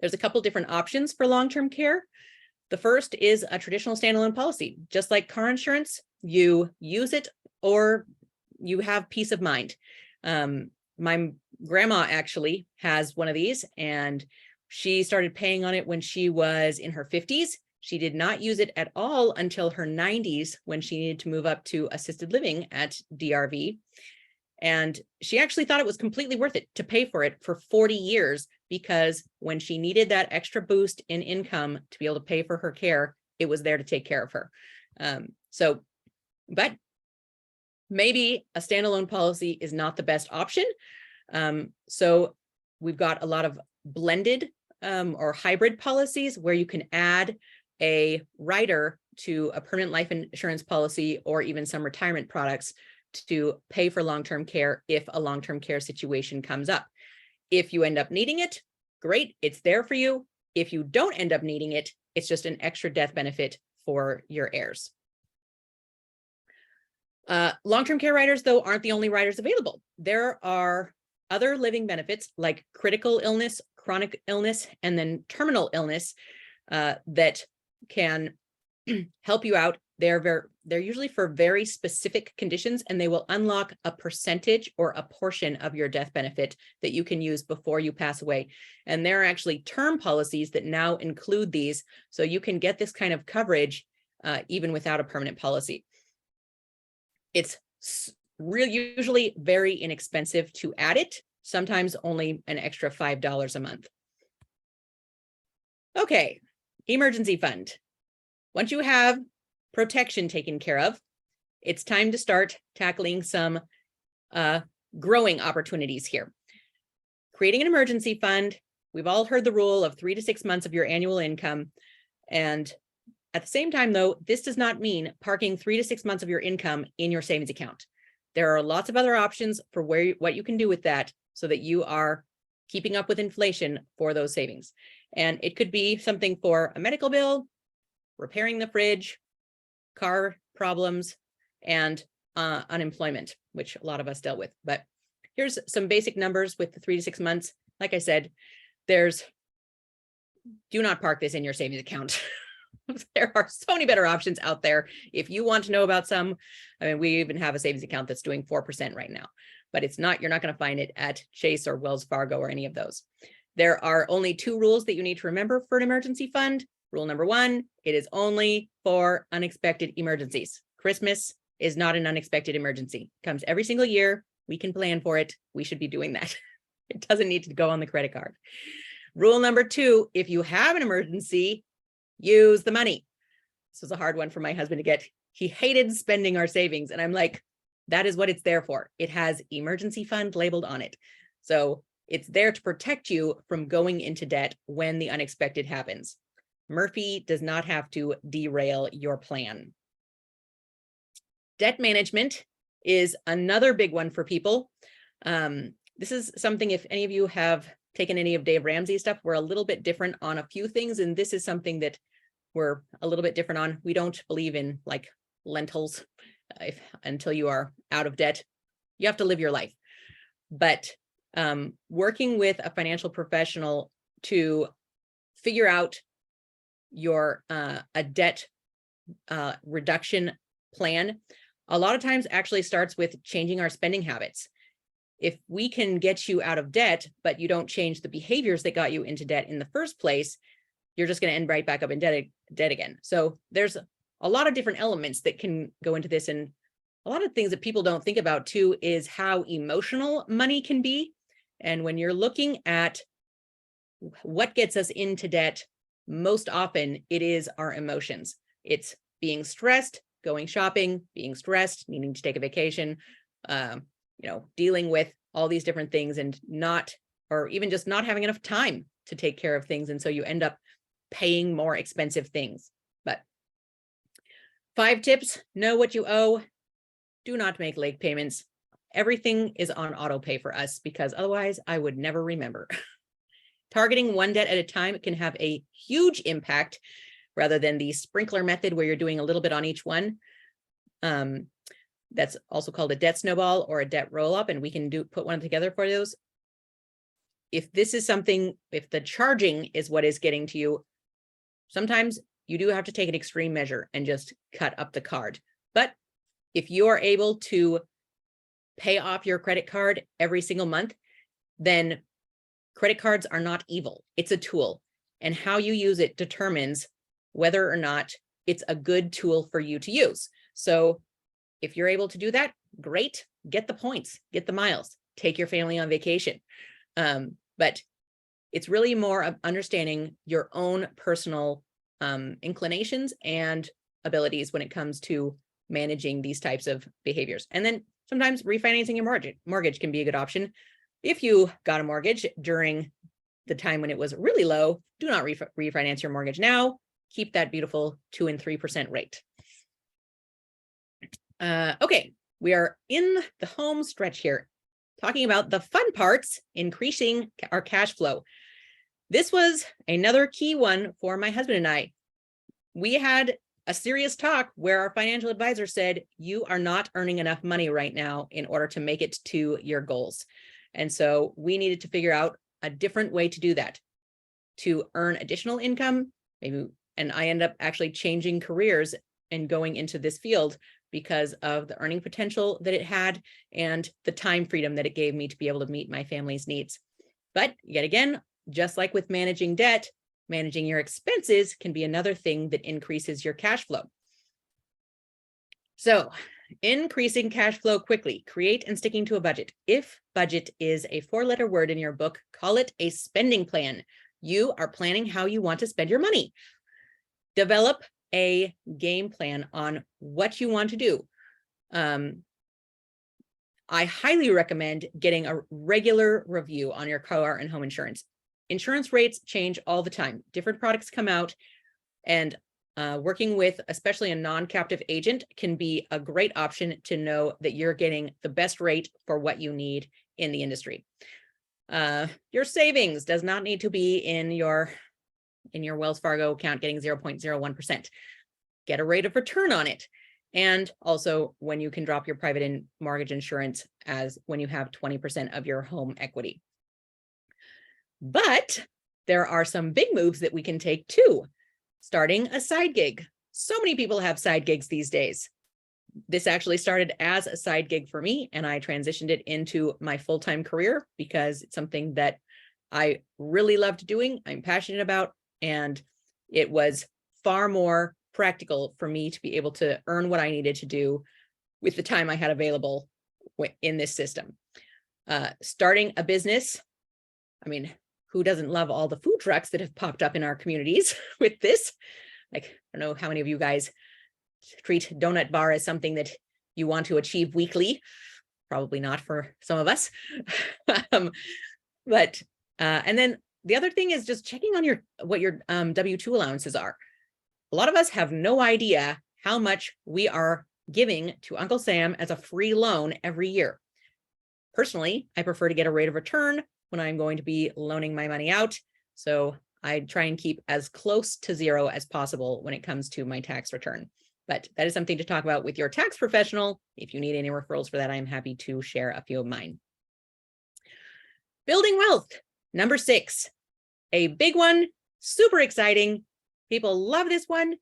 There's a couple different options for long-term care. The first is a traditional standalone policy. Just like car insurance, you use it or you have peace of mind. My grandma actually has one of these, and she started paying on it when she was in her 50s. She did not use it at all until her 90s when she needed to move up to assisted living at DRV. And she actually thought it was completely worth it to pay for it for 40 years, because when she needed that extra boost in income to be able to pay for her care, it was there to take care of her. But maybe a standalone policy is not the best option. So we've got a lot of blended or hybrid policies where you can add a rider to a permanent life insurance policy or even some retirement products to pay for long-term care if a long-term care situation comes up. If you end up needing it, great, it's there for you. If you don't end up needing it, it's just an extra death benefit for your heirs. Long-term care riders, though, aren't the only riders available. There are other living benefits like critical illness, chronic illness, and then terminal illness that can help you out. They're usually for very specific conditions, and they will unlock a percentage or a portion of your death benefit that you can use before you pass away. And there are actually term policies that now include these, so you can get this kind of coverage even without a permanent policy. It's usually very inexpensive to add it, sometimes only an extra $5 a month. Okay, emergency fund. Once you have protection taken care of, it's time to start tackling some growing opportunities here. Creating an emergency fund, we've all heard the rule of 3 to 6 months of your annual income. And at the same time, though, this does not mean parking 3 to 6 months of your income in your savings account. There are lots of other options for what you can do with that so that you are keeping up with inflation for those savings. And it could be something for a medical bill, repairing the fridge, car problems, and unemployment, which a lot of us dealt with. But here's some basic numbers with the 3 to 6 months. Like I said, do not park this in your savings account. There are so many better options out there. If you want to know about some, I mean, we even have a savings account that's doing 4% right now, but you're not going to find it at Chase or Wells Fargo or any of those. There are only 2 rules that you need to remember for an emergency fund. Rule number 1, it is only for unexpected emergencies. Christmas is not an unexpected emergency. It comes every single year. We can plan for it. We should be doing that. It doesn't need to go on the credit card. Rule number 2, if you have an emergency, use the money. This was a hard one for my husband to get. He hated spending our savings. And I'm like, that is what it's there for. It has emergency fund labeled on it. So it's there to protect you from going into debt when the unexpected happens. Murphy does not have to derail your plan. Debt management is another big one for people. This is something, if any of you have taken any of Dave Ramsey's stuff, we're a little bit different on a few things. And this is something that we're a little bit different on. We don't believe in like lentils until you are out of debt. You have to live your life. But working with a financial professional to figure out your a debt reduction plan, a lot of times actually starts with changing our spending habits. If we can get you out of debt, but you don't change the behaviors that got you into debt in the first place, you're just going to end right back up in debt again. So there's a lot of different elements that can go into this. And a lot of things that people don't think about too is how emotional money can be. And when you're looking at what gets us into debt, most often it is our emotions. It's being stressed, going shopping, being stressed, needing to take a vacation, dealing with all these different things and or even just not having enough time to take care of things. And so you end up paying more expensive things. But 5 tips: know what you owe. Do not make late payments. Everything is on auto pay for us because otherwise I would never remember. Targeting one debt at a time can have a huge impact rather than the sprinkler method where you're doing a little bit on each one. That's also called a debt snowball or a debt roll up, and we can put one together for those. if this is something, if the charging is what is getting to you, sometimes you do have to take an extreme measure and just cut up the card. But if you are able to pay off your credit card every single month, then credit cards are not evil. It's a tool, and how you use it determines whether or not it's a good tool for you to use. So if you're able to do that, great, get the points, get the miles, take your family on vacation. But it's really more of understanding your own personal inclinations and abilities when it comes to managing these types of behaviors. And then sometimes refinancing your mortgage can be a good option. If you got a mortgage during the time when it was really low, do not refinance your mortgage now. Keep that beautiful 2% and 3% rate. Okay, we are in the home stretch here, talking about the fun parts, increasing our cash flow. This was another key one for my husband and I. We had a serious talk where our financial advisor said, you are not earning enough money right now in order to make it to your goals. And so we needed to figure out a different way to do that, to earn additional income, maybe. And I end up actually changing careers and going into this field because of the earning potential that it had and the time freedom that it gave me to be able to meet my family's needs. But yet again, just like with managing debt, managing your expenses can be another thing that increases your cash flow. So increasing cash flow quickly, create and sticking to a budget. If budget is a 4-letter word in your book, call it a spending plan. You are planning how you want to spend your money. Develop a game plan on what you want to do. I highly recommend getting a regular review on your car and home insurance. Insurance rates change all the time. Different products come out, and working with especially a non-captive agent can be a great option to know that you're getting the best rate for what you need in the industry. Your savings does not need to be in your Wells Fargo account getting 0.01%. Get a rate of return on it. And also when you can drop your private and mortgage insurance as when you have 20% of your home equity. But there are some big moves that we can take too. Starting a side gig. So many people have side gigs these days. This actually started as a side gig for me, and I transitioned it into my full-time career because it's something that I really loved doing, I'm passionate about, and it was far more practical for me to be able to earn what I needed to do with the time I had available in this system. Starting a business, I mean, who doesn't love all the food trucks that have popped up in our communities with this? Like, I don't know how many of you guys treat Donut Bar as something that you want to achieve weekly. Probably not for some of us. And then the other thing is just checking on what your W-2 allowances are. A lot of us have no idea how much we are giving to Uncle Sam as a free loan every year. Personally, I prefer to get a rate of return when I'm going to be loaning my money out. So I try and keep as close to zero as possible when it comes to my tax return. But that is something to talk about with your tax professional. If you need any referrals for that, I'm happy to share a few of mine. Building wealth, number 6, a big one, super exciting. People love this one.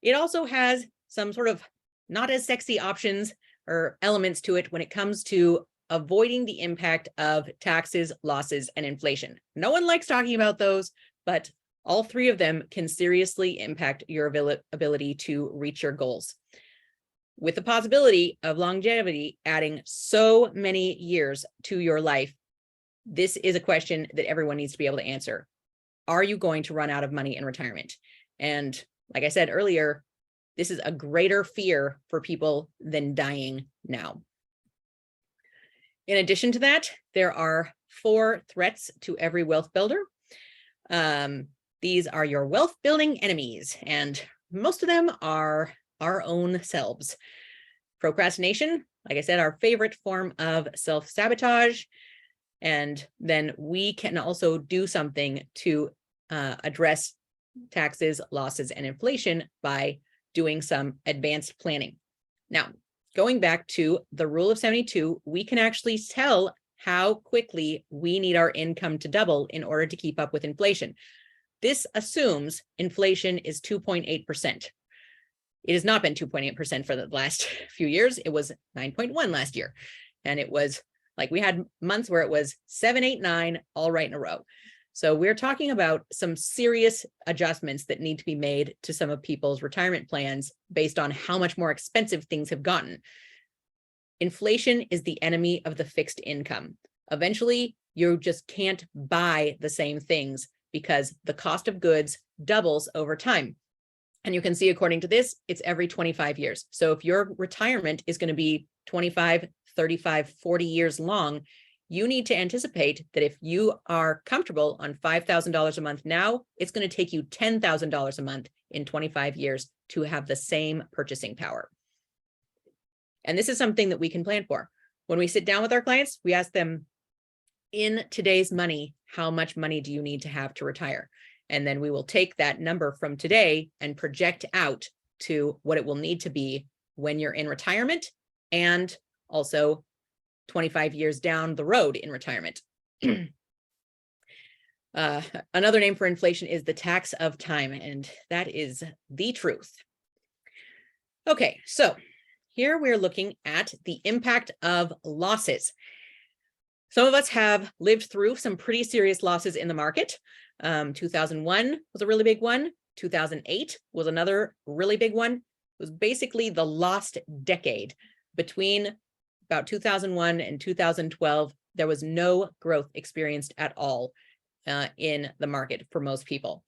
It also has some sort of not as sexy options or elements to it when it comes to avoiding the impact of taxes, losses, and inflation. No one likes talking about those, but all 3 of them can seriously impact your ability to reach your goals. With the possibility of longevity adding so many years to your life, this is a question that everyone needs to be able to answer. Are you going to run out of money in retirement? And like I said earlier, this is a greater fear for people than dying now. In addition to that, there are 4 threats to every wealth builder. These are your wealth building enemies, and most of them are our own selves. Procrastination, like I said, our favorite form of self-sabotage. And then we can also do something to address taxes, losses, and inflation by doing some advanced planning. Now, going back to the rule of 72, we can actually tell how quickly we need our income to double in order to keep up with inflation. This assumes inflation is 2.8%. It has not been 2.8% for the last few years. It was 9.1 last year. And it was like we had months where it was 7, 8, 9, all right in a row. So we're talking about some serious adjustments that need to be made to some of people's retirement plans based on how much more expensive things have gotten. Inflation is the enemy of the fixed income. Eventually, you just can't buy the same things because the cost of goods doubles over time. And you can see, according to this, it's every 25 years. So if your retirement is going to be 25, 35, 40 years long, you need to anticipate that if you are comfortable on $5,000 a month now, it's going to take you $10,000 a month in 25 years to have the same purchasing power. And this is something that we can plan for. When we sit down with our clients, we ask them, in today's money, how much money do you need to have to retire? And then we will take that number from today and project out to what it will need to be when you're in retirement and also 25 years down the road in retirement. Another name for inflation is the tax of time, and that is the truth. Okay, so here we're looking at the impact of losses. Some of us have lived through some pretty serious losses in the market. 2001 was a really big one. 2008 was another really big one. It was basically the lost decade. Between about 2001 and 2012, there was no growth experienced at all in the market for most people.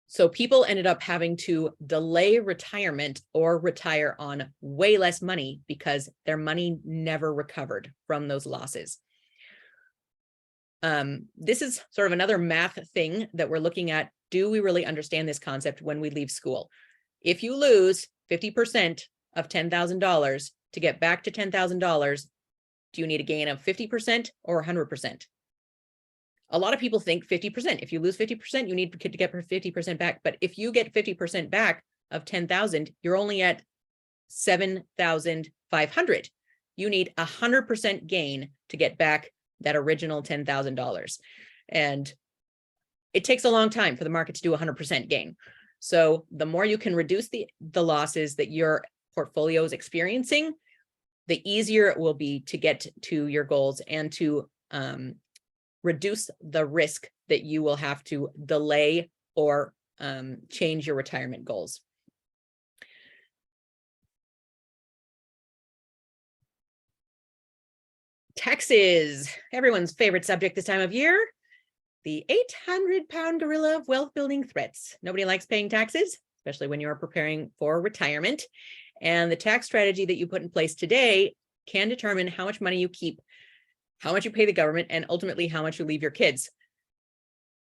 So people ended up having to delay retirement or retire on way less money because their money never recovered from those losses. This is sort of another math thing that we're looking at. Do we really understand this concept when we leave school? If you lose 50% of $10,000 to get back to $10,000, do you need a gain of 50% or 100%? A lot of people think 50%. If you lose 50%, you need to get 50% back. But if you get 50% back of 10,000, you're only at 7,500. You need 100% gain to get back that original $10,000. And it takes a long time for the market to do 100% gain. So the more you can reduce the losses that your portfolio is experiencing, the easier it will be to get to your goals and to reduce the risk that you will have to delay or change your retirement goals. Taxes, everyone's favorite subject this time of year. The 800-pound gorilla of wealth building threats. Nobody likes paying taxes, especially when you're preparing for retirement. And the tax strategy that you put in place today can determine how much money you keep, how much you pay the government, and ultimately how much you leave your kids.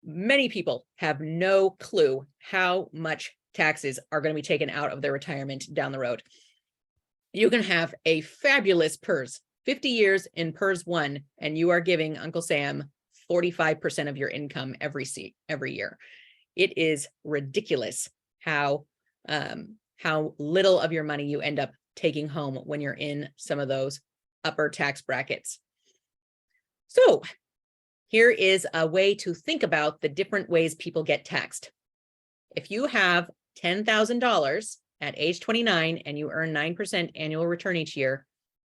Many people have no clue how much taxes are going to be taken out of their retirement down the road. You can have a fabulous PERS, 50 years in PERS 1, and you are giving Uncle Sam 45% of your income every year. It is ridiculous how little of your money you end up taking home when you're in some of those upper tax brackets. So here is a way to think about the different ways people get taxed. If you have $10,000 at age 29 and you earn 9% annual return each year,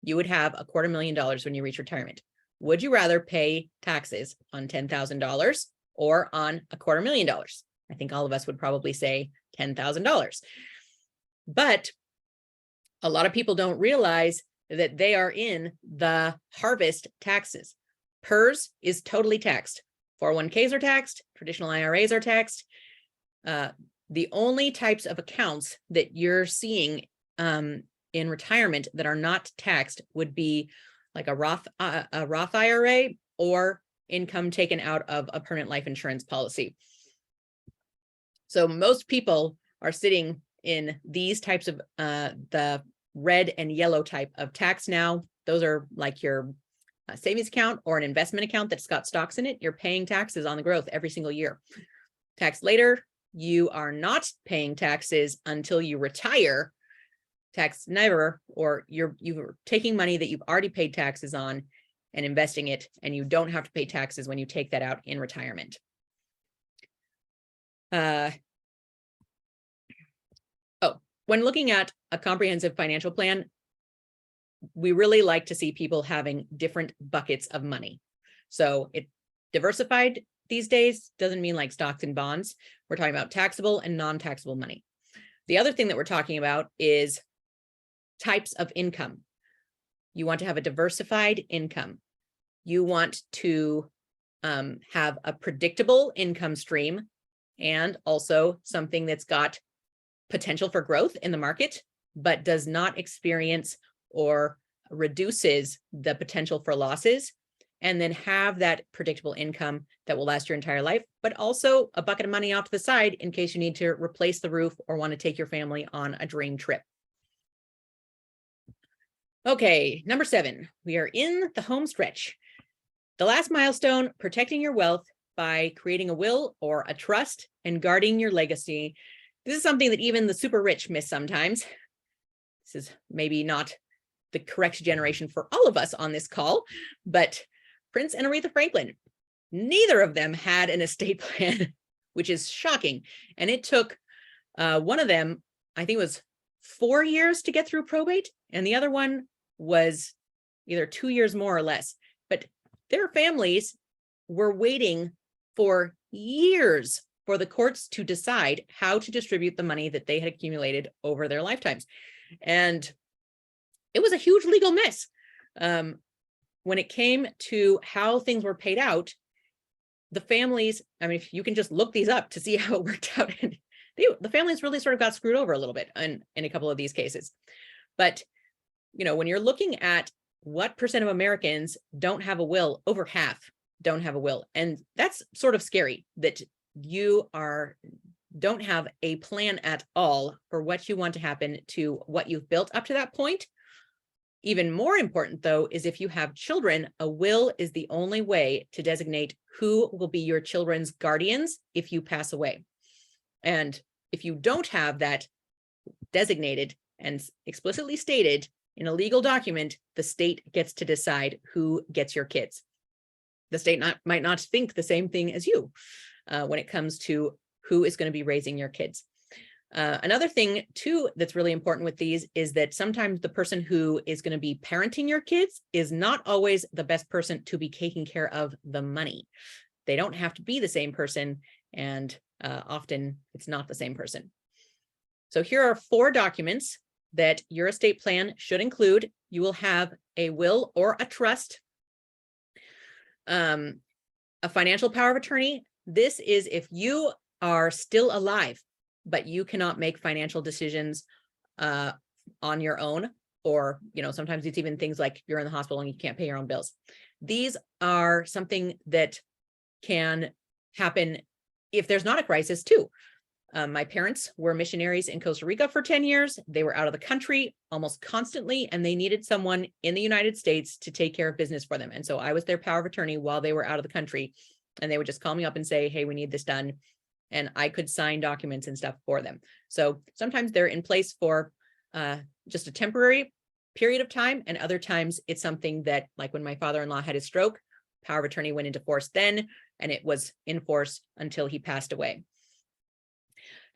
you would have $250,000 when you reach retirement. Would you rather pay taxes on $10,000 or on $250,000? I think all of us would probably say $10,000. But a lot of people don't realize that they are in the harvest taxes. PERS is totally taxed. 401ks are taxed. Traditional IRAs are taxed. The only types of accounts that you're seeing in retirement that are not taxed would be like a Roth IRA or income taken out of a permanent life insurance policy. So most people are sitting in these types of the red and yellow type of tax now. Those are like your savings account or an investment account that's got stocks in it. You're paying taxes on the growth every single year. Tax later, you are not paying taxes until you retire. tax never, or you're taking money that you've already paid taxes on and investing it, and you don't have to pay taxes when you take that out in retirement. When looking at a comprehensive financial plan, we really like to see people having different buckets of money. So it diversified these days doesn't mean like stocks and bonds. We're talking about taxable and non-taxable money. The other thing that we're talking about is types of income. You want to have a diversified income. You want to have a predictable income stream, and also something that's got potential for growth in the market, but does not experience or reduces the potential for losses, and then have that predictable income that will last your entire life, but also a bucket of money off to the side in case you need to replace the roof or want to take your family on a dream trip. Okay, number 7, we are in the home stretch. The last milestone, protecting your wealth by creating a will or a trust and guarding your legacy. This is something that even the super rich miss sometimes. This is maybe not the correct generation for all of us on this call, but Prince and Aretha Franklin, neither of them had an estate plan, which is shocking. And it took one of them, I think it was 4 years to get through probate, and the other one was either 2 years more or less. But their families were waiting for years for the courts to decide how to distribute the money that they had accumulated over their lifetimes. And it was a huge legal mess. When it came to how things were paid out, the families, I mean, if you can just look these up to see how it worked out. And the families really sort of got screwed over a little bit in a couple of these cases. But, you know, when you're looking at what percent of Americans don't have a will, over half don't have a will. And that's sort of scary that you don't have a plan at all for what you want to happen to what you've built up to that point. Even more important, though, is if you have children, a will is the only way to designate who will be your children's guardians if you pass away. And if you don't have that designated and explicitly stated in a legal document, the state gets to decide who gets your kids. The state might not think the same thing as you when it comes to who is going to be raising your kids. Another thing, too, that's really important with these is that sometimes the person who is going to be parenting your kids is not always the best person to be taking care of the money. They don't have to be the same person, and often it's not the same person. So here are 4 documents that your estate plan should include. You will have a will or a trust, a financial power of attorney. This is if you are still alive, but you cannot make financial decisions on your own, or, you know, sometimes it's even things like you're in the hospital and you can't pay your own bills. These are something that can happen if there's not a crisis too. My parents were missionaries in Costa Rica for 10 years. They were out of the country almost constantly, and they needed someone in the United States to take care of business for them. And so I was their power of attorney while they were out of the country, and they would just call me up and say, hey, we need this done. And I could sign documents and stuff for them. So sometimes they're in place for just a temporary period of time. And other times it's something that, like when my father-in-law had his stroke, power of attorney went into force then, and it was in force until he passed away.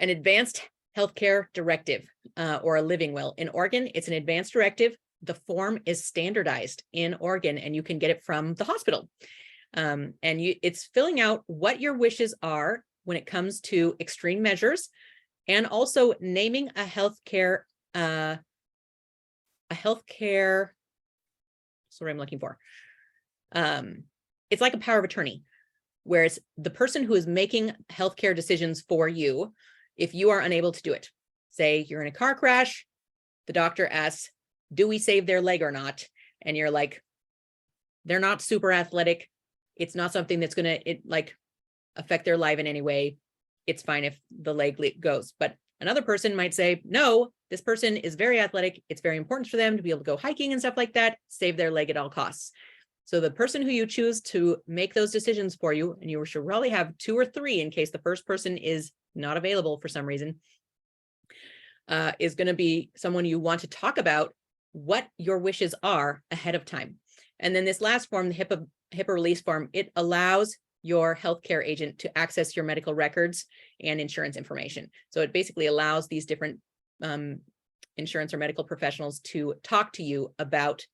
An advanced healthcare directive or a living will. In Oregon, it's an advanced directive. The form is standardized in Oregon, and you can get it from the hospital. It's filling out what your wishes are when it comes to extreme measures, and also naming a healthcare, sorry, I'm looking for. It's like a power of attorney, whereas the person who is making healthcare decisions for you, if you are unable to do it, say you're in a car crash, the doctor asks, do we save their leg or not? And you're like, they're not super athletic. It's not something that's going to affect their life in any way. It's fine if the leg goes. But another person might say, no, this person is very athletic. It's very important for them to be able to go hiking and stuff like that. Save their leg at all costs. So the person who you choose to make those decisions for you, and you should probably have 2 or 3 in case the first person is not available for some reason, is going to be someone you want to talk about what your wishes are ahead of time. And then this last form, the HIPAA release form, it allows your healthcare agent to access your medical records and insurance information. So it basically allows these different insurance or medical professionals to talk to you about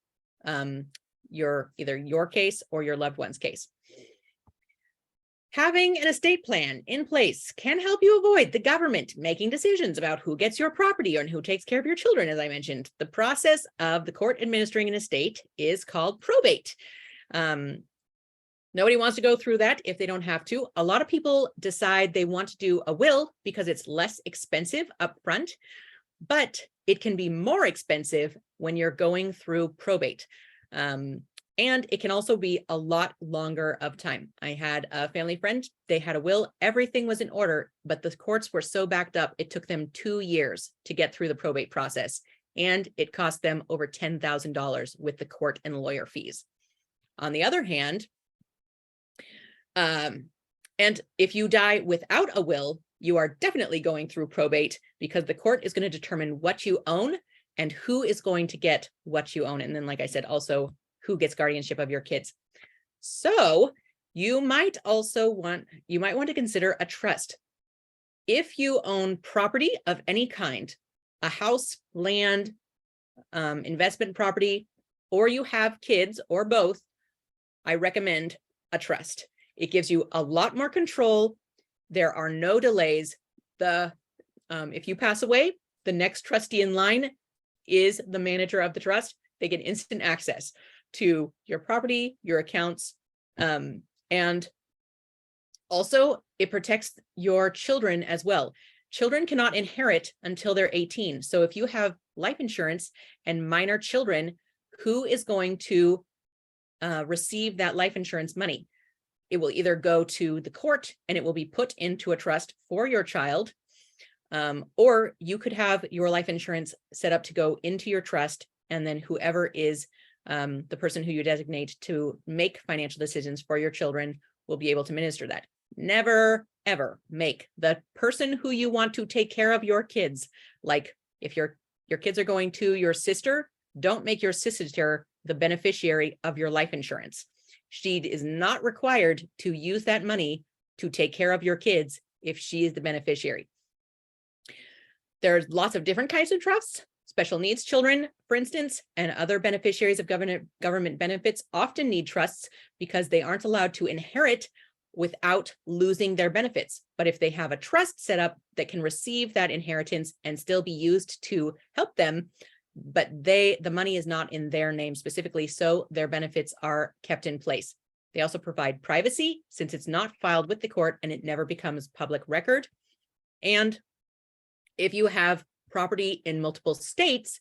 either your case or your loved one's case. Having an estate plan in place can help you avoid the government making decisions about who gets your property and who takes care of your children. As I mentioned, the process of the court administering an estate is called probate. Nobody wants to go through that if they don't have to. A lot of people decide they want to do a will because it's less expensive up front, but it can be more expensive when you're going through probate. And it can also be a lot longer of time. I had a family friend, they had a will, everything was in order, but the courts were so backed up, it took them 2 years to get through the probate process. And it cost them over $10,000 with the court and lawyer fees. On the other hand, and if you die without a will, you are definitely going through probate because the court is going to determine what you own and who is going to get what you own. And then, like I said, also who gets guardianship of your kids. So you might want to consider a trust. If you own property of any kind, a house, land, investment property, or you have kids or both, I recommend a trust. It gives you a lot more control. There are no delays. If you pass away, the next trustee in line is the manager of the trust. They get instant access to your property, your accounts, and also it protects your children as well. Children cannot inherit until they're 18. So if you have life insurance and minor children, who is going to receive that life insurance money? It will either go to the court and it will be put into a trust for your child, or you could have your life insurance set up to go into your trust, and then whoever is the person who you designate to make financial decisions for your children will be able to minister that. Never, ever make the person who you want to take care of your kids, like if your kids are going to your sister, don't make your sister the beneficiary of your life insurance. She is not required to use that money to take care of your kids if she is the beneficiary. There's lots of different kinds of trusts. Special needs children, for instance, and other beneficiaries of government benefits often need trusts because they aren't allowed to inherit without losing their benefits. But if they have a trust set up that can receive that inheritance and still be used to help them, but the money is not in their name specifically, so their benefits are kept in place. They also provide privacy since it's not filed with the court and it never becomes public record. And if you have property in multiple states,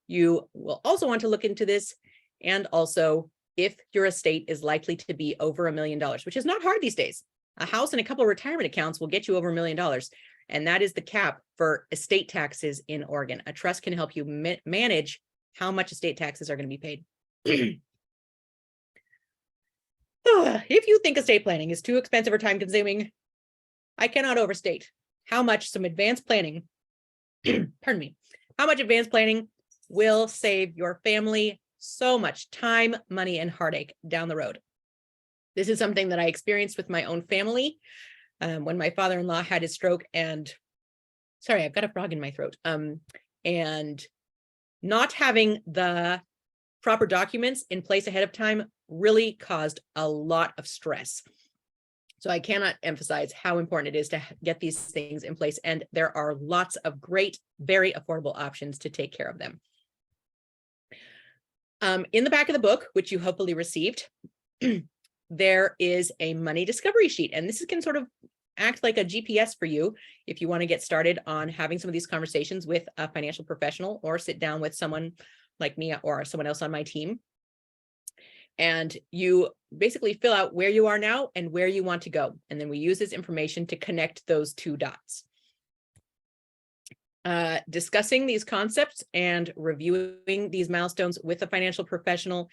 you will also want to look into this. And also, if your estate is likely to be over $1 million, which is not hard these days. A house and a couple of retirement accounts will get you over $1 million. And that is the cap for estate taxes in Oregon. A trust can help you manage how much estate taxes are going to be paid. If you think estate planning is too expensive or time consuming, I cannot overstate how much some advanced planning, pardon me, how much advanced planning will save your family so much time, money, and heartache down the road. This is something that I experienced with my own family when my father-in-law had his stroke, and sorry, I've got a frog in my throat. And not having the proper documents in place ahead of time really caused a lot of stress. So I cannot emphasize how important it is to get these things in place. And there are lots of great, very affordable options to take care of them. In the back of the book, which you hopefully received, there is a money discovery sheet. And this can sort of act like a GPS for you if you want to get started on having some of these conversations with a financial professional, or sit down with someone like me or someone else on my team. And you basically fill out where you are now and where you want to go. And then we use this information to connect those two dots. Discussing these concepts and reviewing these milestones with a financial professional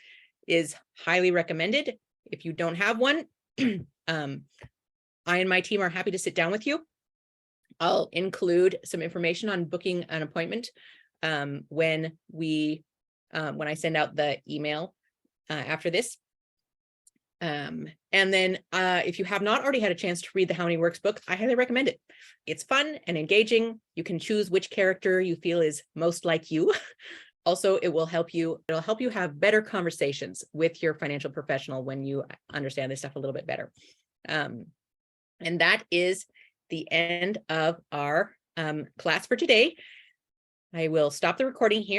is highly recommended. If you don't have one, I and my team are happy to sit down with you. I'll include some information on booking an appointment when I send out the email after this. And then if you have not already had a chance to read the How Money Works book, I highly recommend it. It's fun and engaging. You can choose which character you feel is most like you. Also, it'll help you have better conversations with your financial professional when you understand this stuff a little bit better. And that is the end of our class for today. I will stop the recording here.